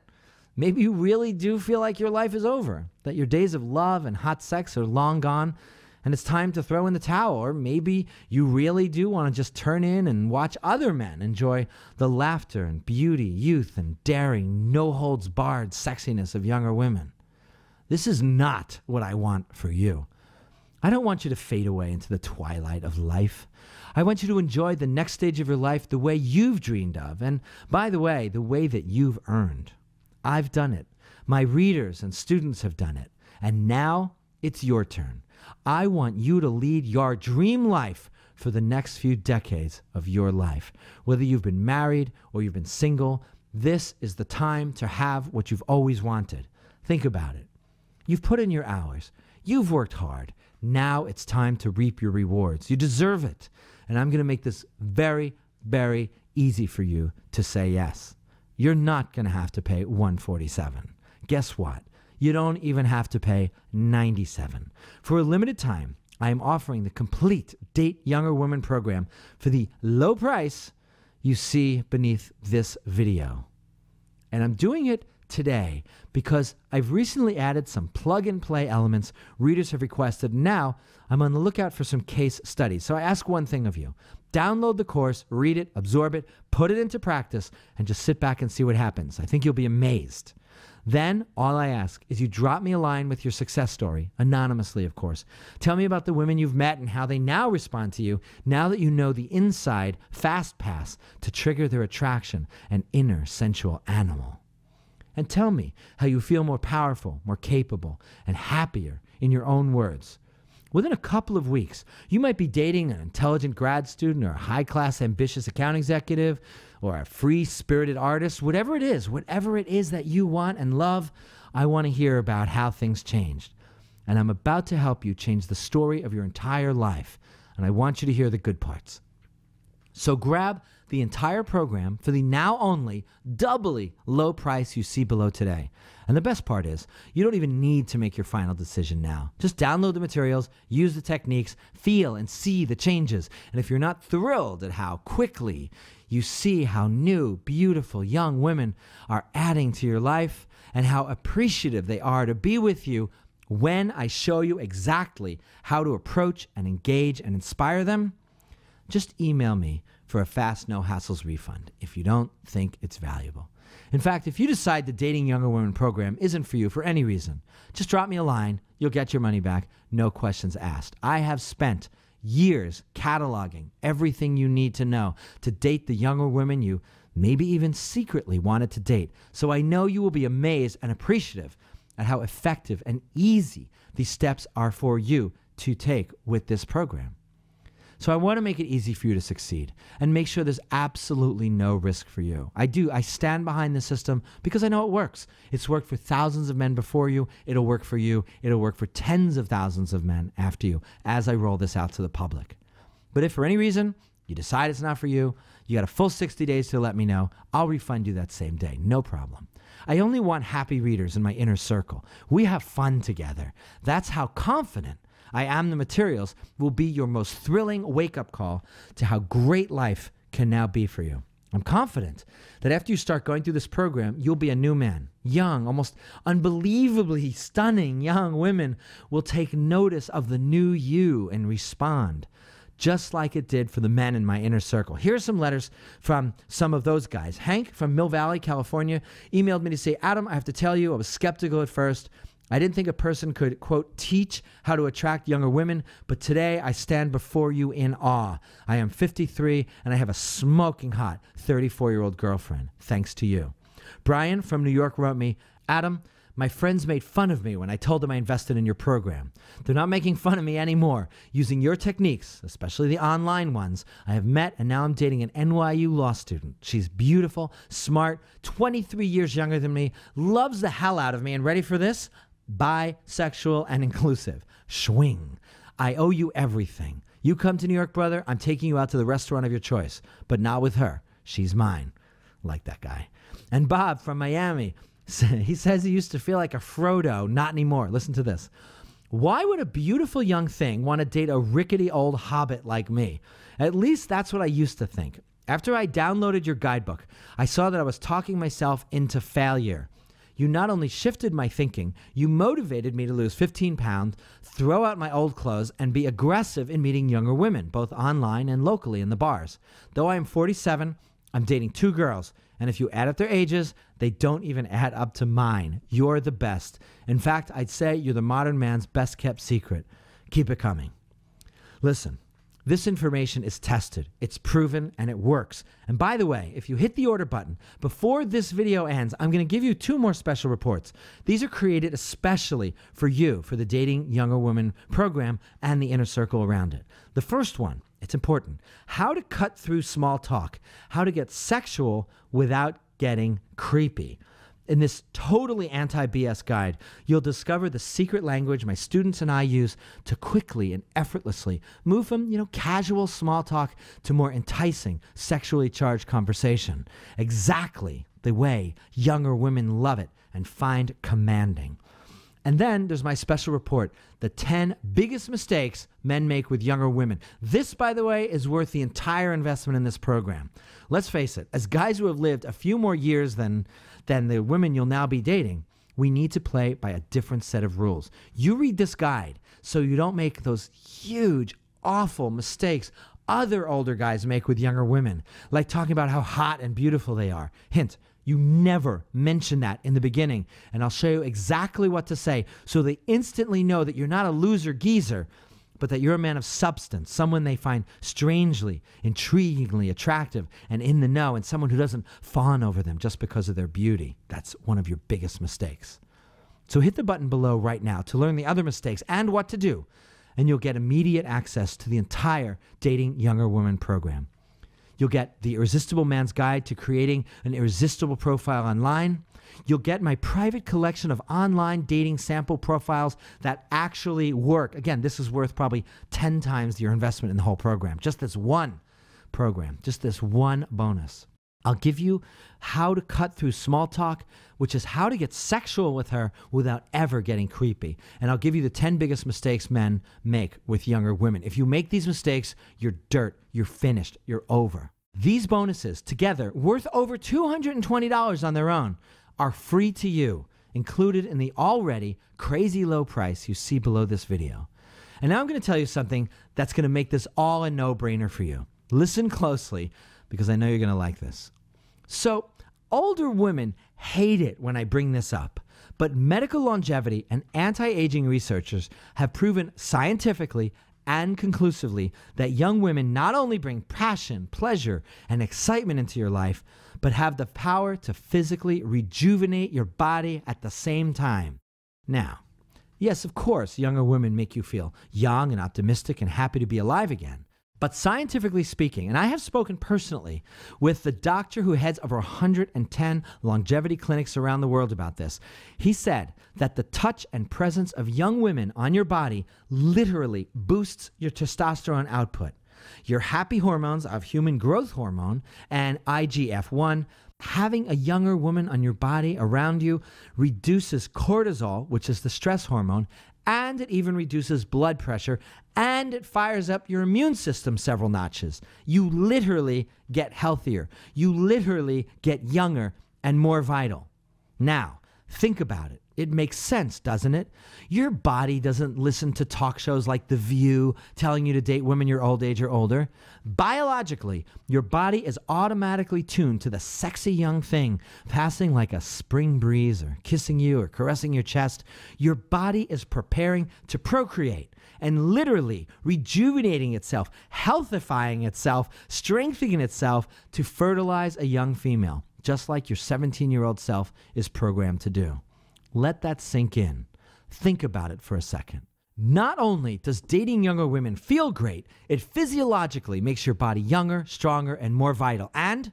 Maybe you really do feel like your life is over, that your days of love and hot sex are long gone, and it's time to throw in the towel. Or maybe you really do want to just turn in and watch other men enjoy the laughter and beauty, youth, and daring, no-holds-barred sexiness of younger women. This is not what I want for you. I don't want you to fade away into the twilight of life. I want you to enjoy the next stage of your life the way you've dreamed of, and by the way, the way that you've earned. I've done it. My readers and students have done it. And now it's your turn. I want you to lead your dream life for the next few decades of your life. Whether you've been married or you've been single, this is the time to have what you've always wanted. Think about it. You've put in your hours. You've worked hard. Now it's time to reap your rewards. You deserve it. And I'm going to make this very, very easy for you to say yes. You're not going to have to pay $147. Guess what? You don't even have to pay $97. For a limited time, I am offering the complete Date Younger Women program for the low price you see beneath this video. And I'm doing it today because I've recently added some plug-and-play elements readers have requested. Now I'm on the lookout for some case studies. So I ask one thing of you. Download the course, read it, absorb it, put it into practice, and just sit back and see what happens. I think you'll be amazed. Then all I ask is you drop me a line with your success story, anonymously, of course. Tell me about the women you've met and how they now respond to you now that you know the inside fast pass to trigger their attraction and inner sensual animal. And tell me how you feel more powerful, more capable, and happier in your own words. Within a couple of weeks, you might be dating an intelligent grad student or a high-class ambitious account executive or a free-spirited artist. Whatever it is that you want and love, I want to hear about how things changed. And I'm about to help you change the story of your entire life. And I want you to hear the good parts. So grab the entire program for the now only doubly low price you see below today. And the best part is, you don't even need to make your final decision now. Just download the materials, use the techniques, feel and see the changes. And if you're not thrilled at how quickly you see how new, beautiful young women are adding to your life and how appreciative they are to be with you, when I show you exactly how to approach and engage and inspire them, just email me for a fast, no hassles refund if you don't think it's valuable. In fact, if you decide the Dating Younger Women program isn't for you for any reason, just drop me a line. You'll get your money back, no questions asked. I have spent years cataloging everything you need to know to date the younger women you maybe even secretly wanted to date. So I know you will be amazed and appreciative at how effective and easy these steps are for you to take with this program. So I want to make it easy for you to succeed and make sure there's absolutely no risk for you. I stand behind the system because I know it works. It's worked for thousands of men before you. It'll work for you. It'll work for tens of thousands of men after you as I roll this out to the public. But if for any reason you decide it's not for you, you got a full 60 days to let me know. I'll refund you that same day. No problem. I only want happy readers in my inner circle. We have fun together. That's how confident I Am the Materials will be your most thrilling wake-up call to how great life can now be for you. I'm confident that after you start going through this program, you'll be a new man. Young, almost unbelievably stunning young women will take notice of the new you and respond, just like it did for the men in my inner circle. Here are some letters from some of those guys. Hank from Mill Valley, California, emailed me to say, Adam, I have to tell you, I was skeptical at first. I didn't think a person could, quote, teach how to attract younger women, but today I stand before you in awe. I am 53 and I have a smoking hot 34-year-old girlfriend, thanks to you. Brian from New York wrote me, Adam, my friends made fun of me when I told them I invested in your program. They're not making fun of me anymore. Using your techniques, especially the online ones, I have met and now I'm dating an NYU law student. She's beautiful, smart, 23 years younger than me, loves the hell out of me, and ready for this? Bisexual and inclusive. Schwing. I owe you everything. You come to New York, brother, I'm taking you out to the restaurant of your choice, but not with her. She's mine. Like that guy. And Bob from Miami, he says he used to feel like a Frodo. Not anymore. Listen to this. Why would a beautiful young thing want to date a rickety old hobbit like me? At least that's what I used to think. After I downloaded your guidebook, I saw that I was talking myself into failure. You not only shifted my thinking, you motivated me to lose 15 pounds, throw out my old clothes, and be aggressive in meeting younger women, both online and locally in the bars. Though I am 47, I'm dating 2 girls, and if you add up their ages, they don't even add up to mine. You're the best. In fact, I'd say you're the modern man's best-kept secret. Keep it coming. Listen. This information is tested, it's proven, and it works. And by the way, if you hit the order button, before this video ends, I'm going to give you 2 more special reports. These are created especially for you, for the Dating Younger Women program and the inner circle around it. The first one, it's important. How to cut through small talk. How to get sexual without getting creepy. In this totally anti-BS guide, you'll discover the secret language my students and I use to quickly and effortlessly move from, casual small talk to more enticing, sexually charged conversation. Exactly the way younger women love it and find commanding. And then there's my special report, the 10 biggest mistakes men make with younger women. This, by the way, is worth the entire investment in this program. Let's face it, as guys who have lived a few more years than the women you'll now be dating, we need to play by a different set of rules. You read this guide so you don't make those huge, awful mistakes other older guys make with younger women, like talking about how hot and beautiful they are. Hint, you never mention that in the beginning, and I'll show you exactly what to say so they instantly know that you're not a loser geezer, but that you're a man of substance, someone they find strangely, intriguingly attractive and in the know, and someone who doesn't fawn over them just because of their beauty. That's one of your biggest mistakes. So hit the button below right now to learn the other mistakes and what to do, and you'll get immediate access to the entire Dating Younger Women program. You'll get the Irresistible Man's Guide to Creating an Irresistible Profile Online. You'll get my private collection of online dating sample profiles that actually work. Again, this is worth probably 10 times your investment in the whole program. Just this one program, just this one bonus. I'll give you how to cut through small talk, which is how to get sexual with her without ever getting creepy. And I'll give you the 10 biggest mistakes men make with younger women. If you make these mistakes, you're dirt, you're finished, you're over. These bonuses, together, worth over $220 on their own, are free to you included in the already crazy low price you see below this video. And now I'm going to tell you something that's going to make this all a no-brainer for you. Listen closely, because I know you're going to like this. So, older women hate it when I bring this up, but medical longevity and anti-aging researchers have proven scientifically and conclusively that young women not only bring passion, pleasure, and excitement into your life, but have the power to physically rejuvenate your body at the same time. Now, yes, of course, younger women make you feel young and optimistic and happy to be alive again. But scientifically speaking, and I have spoken personally with the doctor who heads over 110 longevity clinics around the world about this, he said that the touch and presence of young women on your body literally boosts your testosterone output. Your happy hormones of human growth hormone and IGF-1. Having a younger woman on your body around you reduces cortisol, which is the stress hormone, and it even reduces blood pressure, and it fires up your immune system several notches. You literally get healthier. You literally get younger and more vital. Now, think about it. It makes sense, doesn't it? Your body doesn't listen to talk shows like The View telling you to date women your old age or older. Biologically, your body is automatically tuned to the sexy young thing passing like a spring breeze or kissing you or caressing your chest. Your body is preparing to procreate and literally rejuvenating itself, healthifying itself, strengthening itself to fertilize a young female, just like your 17-year-old self is programmed to do. Let that sink in. Think about it for a second. Not only does dating younger women feel great, it physiologically makes your body younger, stronger, and more vital, and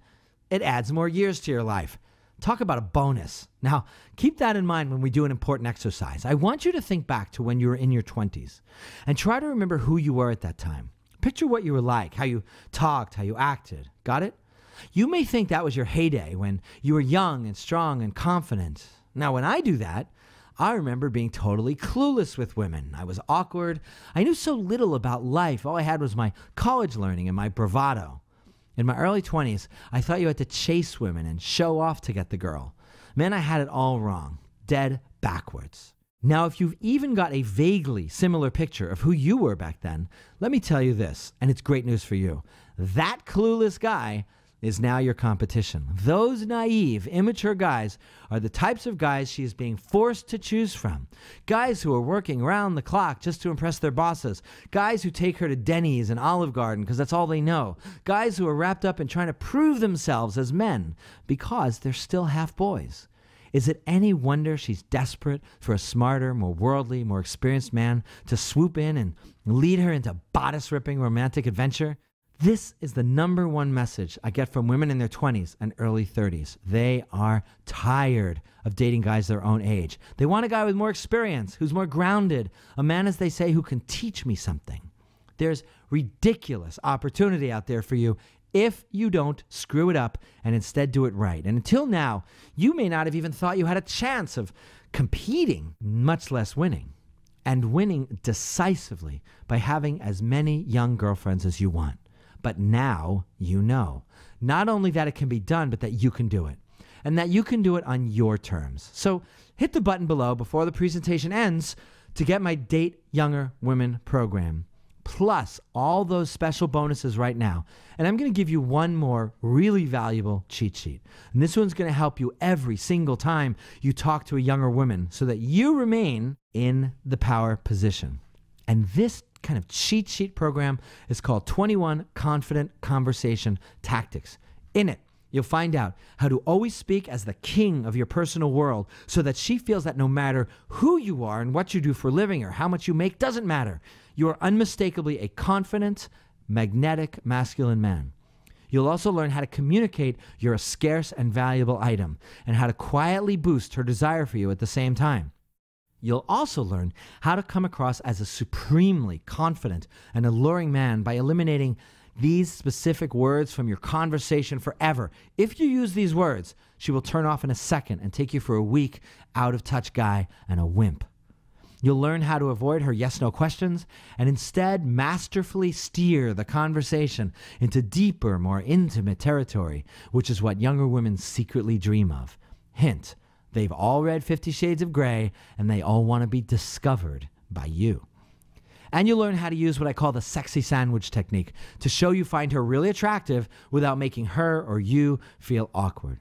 it adds more years to your life. Talk about a bonus. Now, keep that in mind when we do an important exercise. I want you to think back to when you were in your 20s and try to remember who you were at that time. Picture what you were like, how you talked, how you acted. Got it? You may think that was your heyday when you were young and strong and confident. Now, when I do that, I remember being totally clueless with women. I was awkward. I knew so little about life. All I had was my college learning and my bravado. In my early 20s, I thought you had to chase women and show off to get the girl. Man, I had it all wrong. Dead backwards. Now, if you've even got a vaguely similar picture of who you were back then, let me tell you this, and it's great news for you. That clueless guy is now your competition. Those naive, immature guys are the types of guys she is being forced to choose from. Guys who are working round the clock just to impress their bosses. Guys who take her to Denny's and Olive Garden because that's all they know. Guys who are wrapped up in trying to prove themselves as men because they're still half boys. Is it any wonder she's desperate for a smarter, more worldly, more experienced man to swoop in and lead her into bodice-ripping romantic adventure? This is the #1 message I get from women in their 20s and early 30s. They are tired of dating guys their own age. They want a guy with more experience, who's more grounded, a man, as they say, who can teach me something. There's ridiculous opportunity out there for you if you don't screw it up and instead do it right. And until now, you may not have even thought you had a chance of competing, much less winning. And winning decisively by having as many young girlfriends as you want. But now you know, not only that it can be done, but that you can do it. And that you can do it on your terms. So hit the button below before the presentation ends to get my Date Younger Women program. Plus all those special bonuses right now. And I'm going to give you one more really valuable cheat sheet. And this one's going to help you every single time you talk to a younger woman so that you remain in the power position. And this kind of cheat sheet program is called 21 Confident Conversation Tactics. In it, you'll find out how to always speak as the king of your personal world so that she feels that no matter who you are and what you do for a living or how much you make doesn't matter. You are unmistakably a confident, magnetic, masculine man. You'll also learn how to communicate you're a scarce and valuable item and how to quietly boost her desire for you at the same time. You'll also learn how to come across as a supremely confident and alluring man by eliminating these specific words from your conversation forever. If you use these words, she will turn off in a second and take you for a weak, out-of-touch guy and a wimp. You'll learn how to avoid her yes-no questions and instead masterfully steer the conversation into deeper, more intimate territory, which is what younger women secretly dream of. Hint, They've all read 50 Shades of Grey, and they all want to be discovered by you. And you'll learn how to use what I call the sexy sandwich technique to show you find her really attractive without making her or you feel awkward.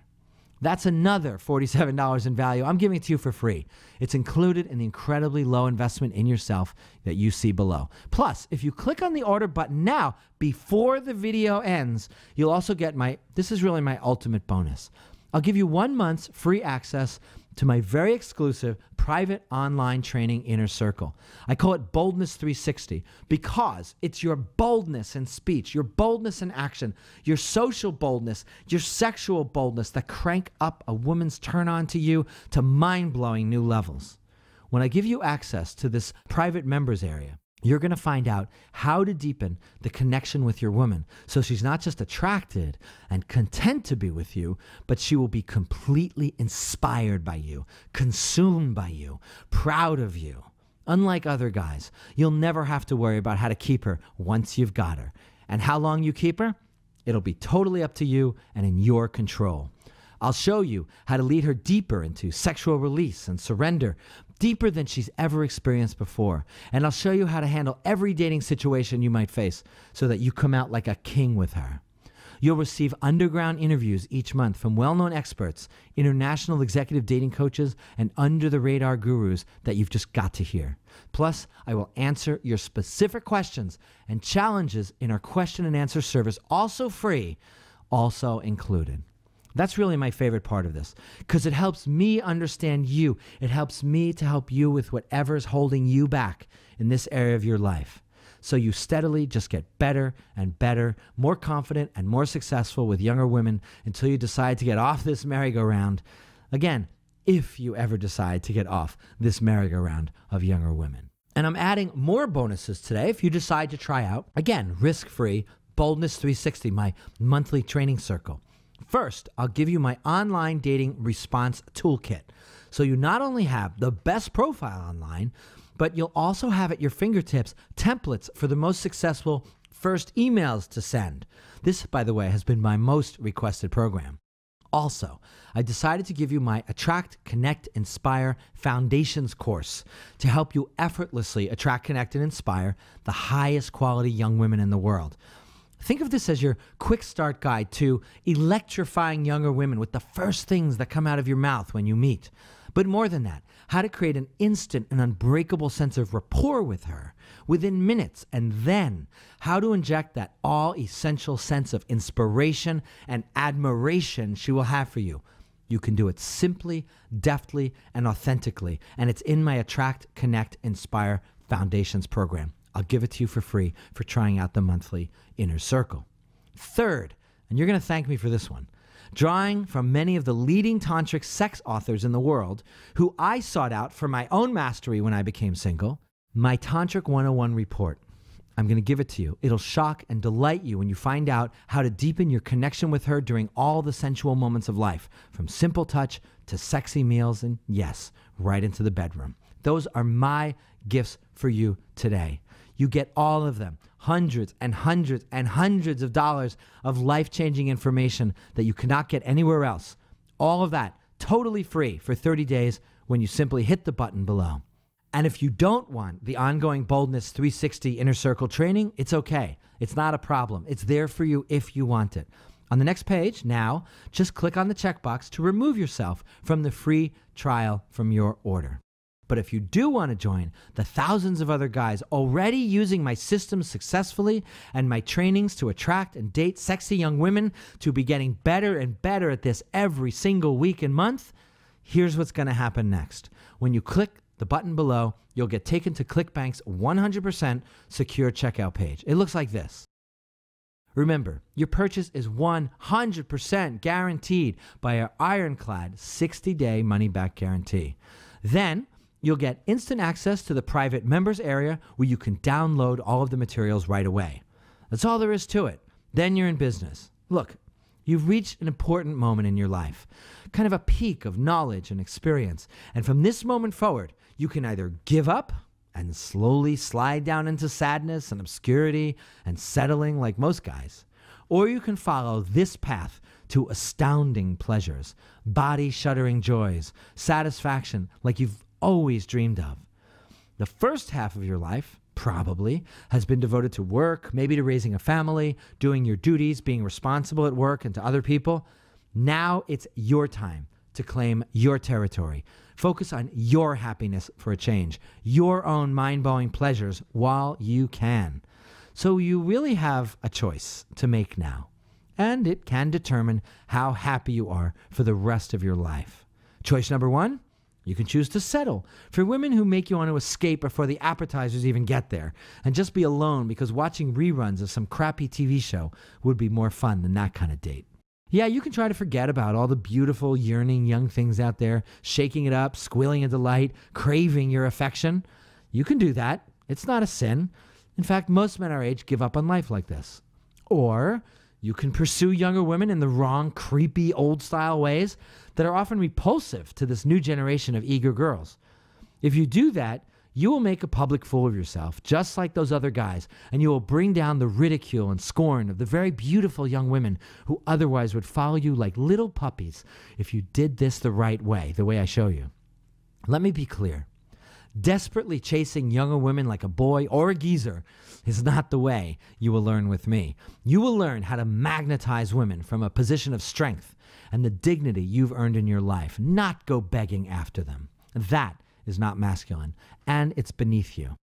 That's another $47 in value I'm giving it to you for free. It's included in the incredibly low investment in yourself that you see below. Plus, if you click on the order button now, before the video ends, you'll also get this is really my ultimate bonus. I'll give you 1 month's free access to my very exclusive private online training Inner Circle. I call it Boldness 360 because it's your boldness in speech, your boldness in action, your social boldness, your sexual boldness that crank up a woman's turn on to you to mind-blowing new levels. When I give you access to this private members area, you're going to find out how to deepen the connection with your woman so she's not just attracted and content to be with you, but she will be completely inspired by you, consumed by you, proud of you. Unlike other guys, you'll never have to worry about how to keep her once you've got her. And how long you keep her? It'll be totally up to you and in your control. I'll show you how to lead her deeper into sexual release and surrender, deeper than she's ever experienced before. And I'll show you how to handle every dating situation you might face so that you come out like a king with her. You'll receive underground interviews each month from well-known experts, international executive dating coaches, and under-the-radar gurus that you've just got to hear. Plus, I will answer your specific questions and challenges in our question and answer service, also free, also included. That's really my favorite part of this because it helps me understand you. It helps me to help you with whatever's holding you back in this area of your life. So you steadily just get better and better, more confident and more successful with younger women until you decide to get off this merry-go-round. Again, if you ever decide to get off this merry-go-round of younger women. And I'm adding more bonuses today if you decide to try out, again, risk-free, Boldness 360, my monthly training circle. First, I'll give you my online dating response toolkit. So you not only have the best profile online, but you'll also have at your fingertips templates for the most successful first emails to send. This, by the way, has been my most requested program. Also, I decided to give you my Attract, Connect, Inspire Foundations course to help you effortlessly attract, connect, and inspire the highest quality young women in the world. Think of this as your quick start guide to electrifying younger women with the first things that come out of your mouth when you meet. But more than that, how to create an instant and unbreakable sense of rapport with her within minutes, and then how to inject that all-essential sense of inspiration and admiration she will have for you. You can do it simply, deftly, and authentically, and it's in my Attract, Connect, Inspire Foundations program. I'll give it to you for free for trying out the monthly Inner Circle. Third, and you're going to thank me for this one, drawing from many of the leading tantric sex authors in the world who I sought out for my own mastery when I became single, my Tantric 101 report. I'm going to give it to you. It'll shock and delight you when you find out how to deepen your connection with her during all the sensual moments of life, from simple touch to sexy meals and, yes, right into the bedroom. Those are my gifts for you today. You get all of them, hundreds and hundreds and hundreds of dollars of life-changing information that you cannot get anywhere else. All of that totally free for 30 days when you simply hit the button below. And if you don't want the ongoing Boldness 360 Inner Circle training, it's okay. It's not a problem. It's there for you if you want it. On the next page, now, just click on the checkbox to remove yourself from the free trial from your order. But if you do want to join the thousands of other guys already using my systems successfully and my trainings to attract and date sexy young women to be getting better and better at this every single week and month, here's what's going to happen next. When you click the button below, you'll get taken to ClickBank's 100% secure checkout page. It looks like this. Remember, your purchase is 100% guaranteed by our ironclad 60-day money-back guarantee. Then, you'll get instant access to the private members area where you can download all of the materials right away. That's all there is to it. Then you're in business. Look, you've reached an important moment in your life, kind of a peak of knowledge and experience. And from this moment forward, you can either give up and slowly slide down into sadness and obscurity and settling like most guys, or you can follow this path to astounding pleasures, body-shuddering joys, satisfaction like you've always dreamed of. The first half of your life, probably, has been devoted to work, maybe to raising a family, doing your duties, being responsible at work and to other people. Now it's your time to claim your territory. Focus on your happiness for a change, your own mind-blowing pleasures while you can. So you really have a choice to make now, and it can determine how happy you are for the rest of your life. Choice number one, you can choose to settle for women who make you want to escape before the appetizers even get there and just be alone because watching reruns of some crappy TV show would be more fun than that kind of date. Yeah, you can try to forget about all the beautiful, yearning young things out there, shaking it up, squealing in delight, craving your affection. You can do that. It's not a sin. In fact, most men our age give up on life like this. Or you can pursue younger women in the wrong, creepy, old-style ways that are often repulsive to this new generation of eager girls. If you do that, you will make a public fool of yourself, just like those other guys, and you will bring down the ridicule and scorn of the very beautiful young women who otherwise would follow you like little puppies if you did this the right way, the way I show you. Let me be clear. Desperately chasing younger women like a boy or a geezer is not the way you will learn with me. You will learn how to magnetize women from a position of strength and the dignity you've earned in your life, not go begging after them. That is not masculine, and it's beneath you.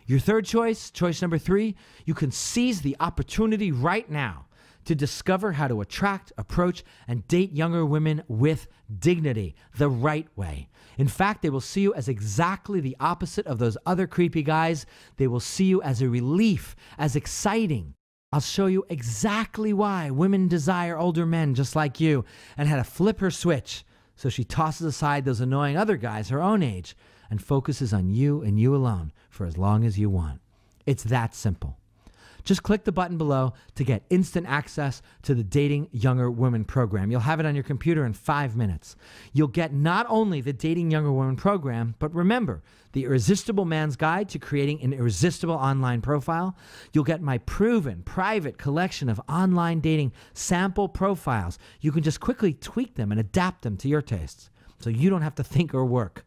Your third choice, choice number three, you can seize the opportunity right now to discover how to attract, approach, and date younger women with dignity, the right way. In fact, they will see you as exactly the opposite of those other creepy guys. They will see you as a relief, as exciting. I'll show you exactly why women desire older men just like you and how to flip her switch so she tosses aside those annoying other guys her own age and focuses on you and you alone for as long as you want. It's that simple. Just click the button below to get instant access to the Dating Younger Women program. You'll have it on your computer in 5 minutes. You'll get not only the Dating Younger Women program, but remember, the Irresistible Man's Guide to Creating an Irresistible Online Profile. You'll get my proven private collection of online dating sample profiles. You can just quickly tweak them and adapt them to your tastes, so you don't have to think or work.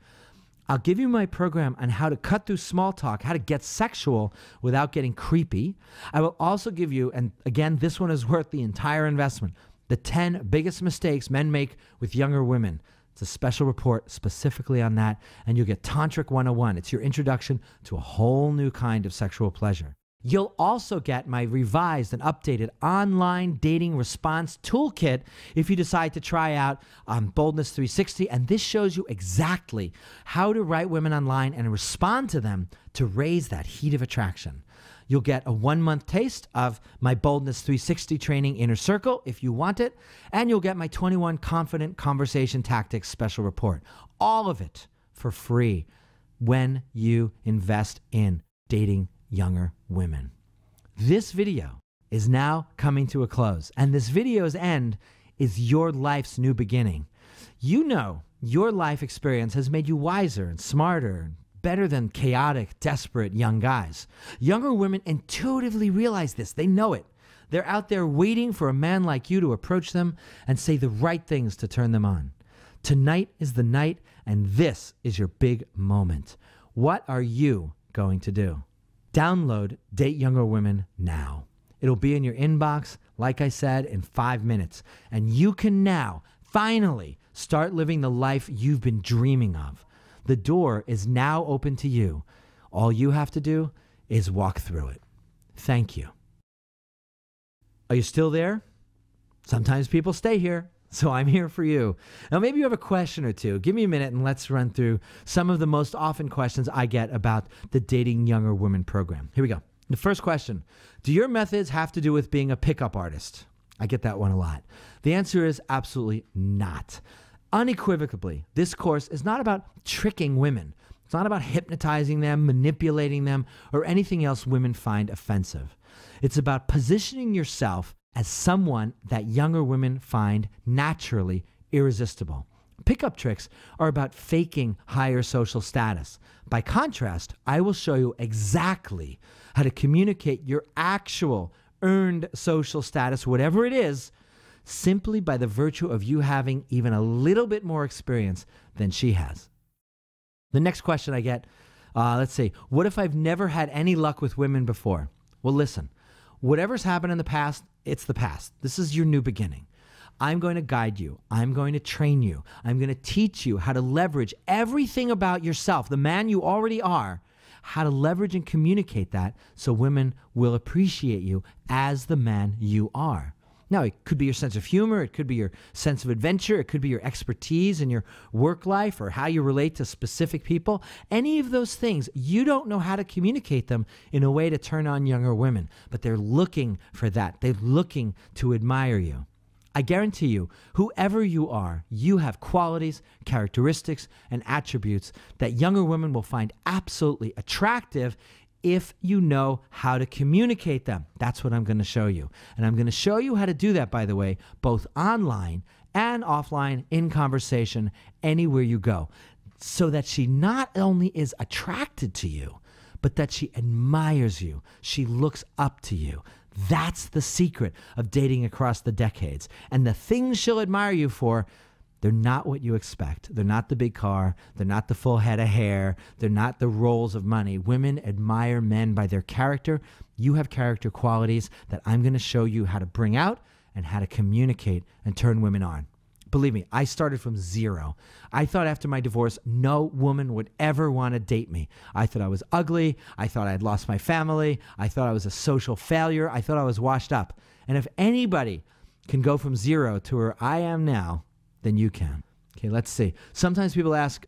I'll give you my program on how to cut through small talk, how to get sexual without getting creepy. I will also give you, and again, this one is worth the entire investment, the 10 biggest mistakes men make with younger women. It's a special report specifically on that, and you'll get Tantric 101. It's your introduction to a whole new kind of sexual pleasure. You'll also get my revised and updated online dating response toolkit if you decide to try out Boldness 360. And this shows you exactly how to write women online and respond to them to raise that heat of attraction. You'll get a 1-month taste of my Boldness 360 training Inner Circle if you want it. And you'll get my 21 Confident Conversation Tactics special report. All of it for free when you invest in dating younger women. This video is now coming to a close, and this video's end is your life's new beginning. You know your life experience has made you wiser and smarter and better than chaotic, desperate young guys. Younger women intuitively realize this. They know it. They're out there waiting for a man like you to approach them and say the right things to turn them on. Tonight is the night, and this is your big moment. What are you going to do? Download Date Younger Women now. It'll be in your inbox, like I said, in 5 minutes. And you can now, finally, start living the life you've been dreaming of. The door is now open to you. All you have to do is walk through it. Thank you. Are you still there? Sometimes people stay here. So I'm here for you. Now, maybe you have a question or two. Give me a minute and let's run through some of the most often questions I get about the Dating Younger Women program. Here we go. The first question, do your methods have to do with being a pickup artist? I get that one a lot. The answer is absolutely not. Unequivocally, this course is not about tricking women. It's not about hypnotizing them, manipulating them, or anything else women find offensive. It's about positioning yourself as someone that younger women find naturally irresistible. Pickup tricks are about faking higher social status. By contrast, I will show you exactly how to communicate your actual earned social status, whatever it is, simply by the virtue of you having even a little bit more experience than she has. The next question I get, let's see, what if I've never had any luck with women before? Well, listen, whatever's happened in the past, it's the past. This is your new beginning. I'm going to guide you. I'm going to train you. I'm going to teach you how to leverage everything about yourself, the man you already are, how to leverage and communicate that so women will appreciate you as the man you are. Now, it could be your sense of humor. It could be your sense of adventure. It could be your expertise in your work life or how you relate to specific people. Any of those things, you don't know how to communicate them in a way to turn on younger women, but they're looking for that. They're looking to admire you. I guarantee you, whoever you are, you have qualities, characteristics, and attributes that younger women will find absolutely attractive if you know how to communicate them. That's what I'm going to show you. And I'm going to show you how to do that, by the way, both online and offline, in conversation, anywhere you go, so that she not only is attracted to you, but that she admires you. She looks up to you. That's the secret of dating across the decades. And the things she'll admire you for, they're not what you expect. They're not the big car. They're not the full head of hair. They're not the rolls of money. Women admire men by their character. You have character qualities that I'm going to show you how to bring out and how to communicate and turn women on. Believe me, I started from zero. I thought after my divorce, no woman would ever want to date me. I thought I was ugly. I thought I'd lost my family. I thought I was a social failure. I thought I was washed up. And if anybody can go from zero to where I am now, then you can. Okay, let's see. Sometimes people ask,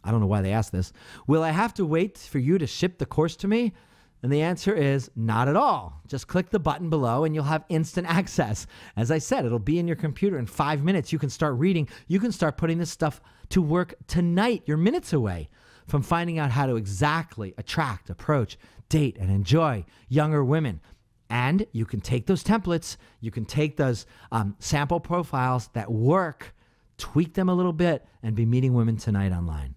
I don't know why they ask this, will I have to wait for you to ship the course to me? And the answer is not at all. Just click the button below and you'll have instant access. As I said, it'll be in your computer in 5 minutes. You can start reading. You can start putting this stuff to work tonight. You're minutes away from finding out how to exactly attract, approach, date, and enjoy younger women. And you can take those templates, you can take those sample profiles that work, tweak them a little bit, and be meeting women tonight online.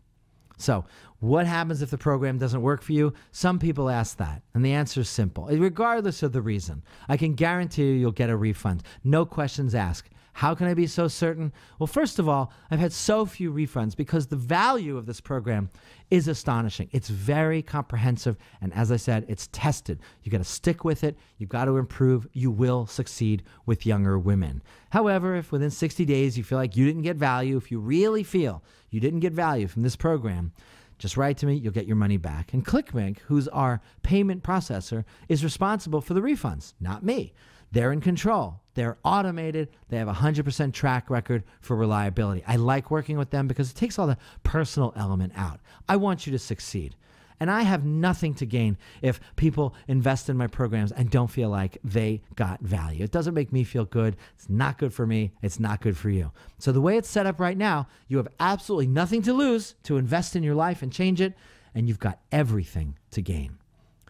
So what happens if the program doesn't work for you? Some people ask that, and the answer is simple. Regardless of the reason, I can guarantee you'll get a refund. No questions asked. How can I be so certain? Well, first of all, I've had so few refunds because the value of this program is astonishing. It's very comprehensive, and as I said, it's tested. You got to stick with it. You've got to improve. You will succeed with younger women. However, if within 60 days you feel like you didn't get value, if you really feel you didn't get value from this program, just write to me. You'll get your money back. And ClickBank, who's our payment processor, is responsible for the refunds, not me. They're in control. They're automated. They have a 100% track record for reliability. I like working with them because it takes all the personal element out. I want you to succeed. And I have nothing to gain if people invest in my programs and don't feel like they got value. It doesn't make me feel good. It's not good for me. It's not good for you. So the way it's set up right now, you have absolutely nothing to lose to invest in your life and change it, and you've got everything to gain.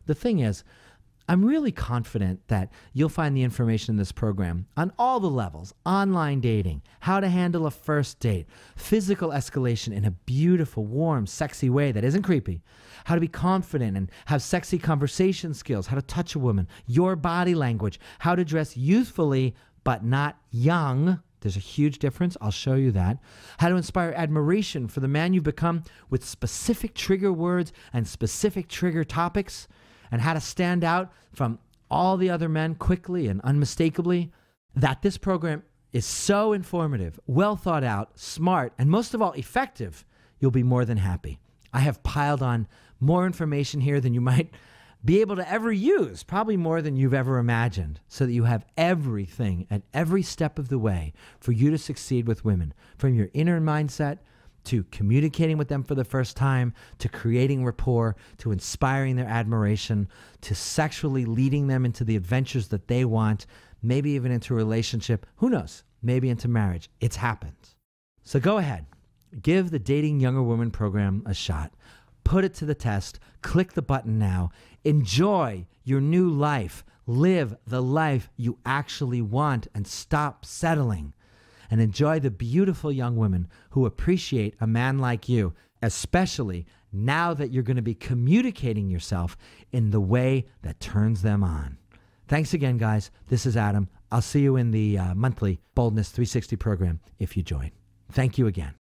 The thing is, I'm really confident that you'll find the information in this program on all the levels: online dating, how to handle a first date, physical escalation in a beautiful, warm, sexy way that isn't creepy, how to be confident and have sexy conversation skills, how to touch a woman, your body language, how to dress youthfully but not young. There's a huge difference. I'll show you that. How to inspire admiration for the man you've become with specific trigger words and specific trigger topics, and how to stand out from all the other men quickly and unmistakably. That this program is so informative, well thought out, smart, and most of all, effective, you'll be more than happy. I have piled on more information here than you might be able to ever use, probably more than you've ever imagined, so that you have everything at every step of the way for you to succeed with women, from your inner mindset to communicating with them for the first time, to creating rapport, to inspiring their admiration, to sexually leading them into the adventures that they want, maybe even into a relationship, who knows, maybe into marriage. It's happened. So go ahead, give the Dating Younger Women program a shot. Put it to the test. Click the button now. Enjoy your new life. Live the life you actually want and stop settling. And enjoy the beautiful young women who appreciate a man like you, especially now that you're going to be communicating yourself in the way that turns them on. Thanks again, guys. This is Adam. I'll see you in the monthly Boldness 360 program if you join. Thank you again.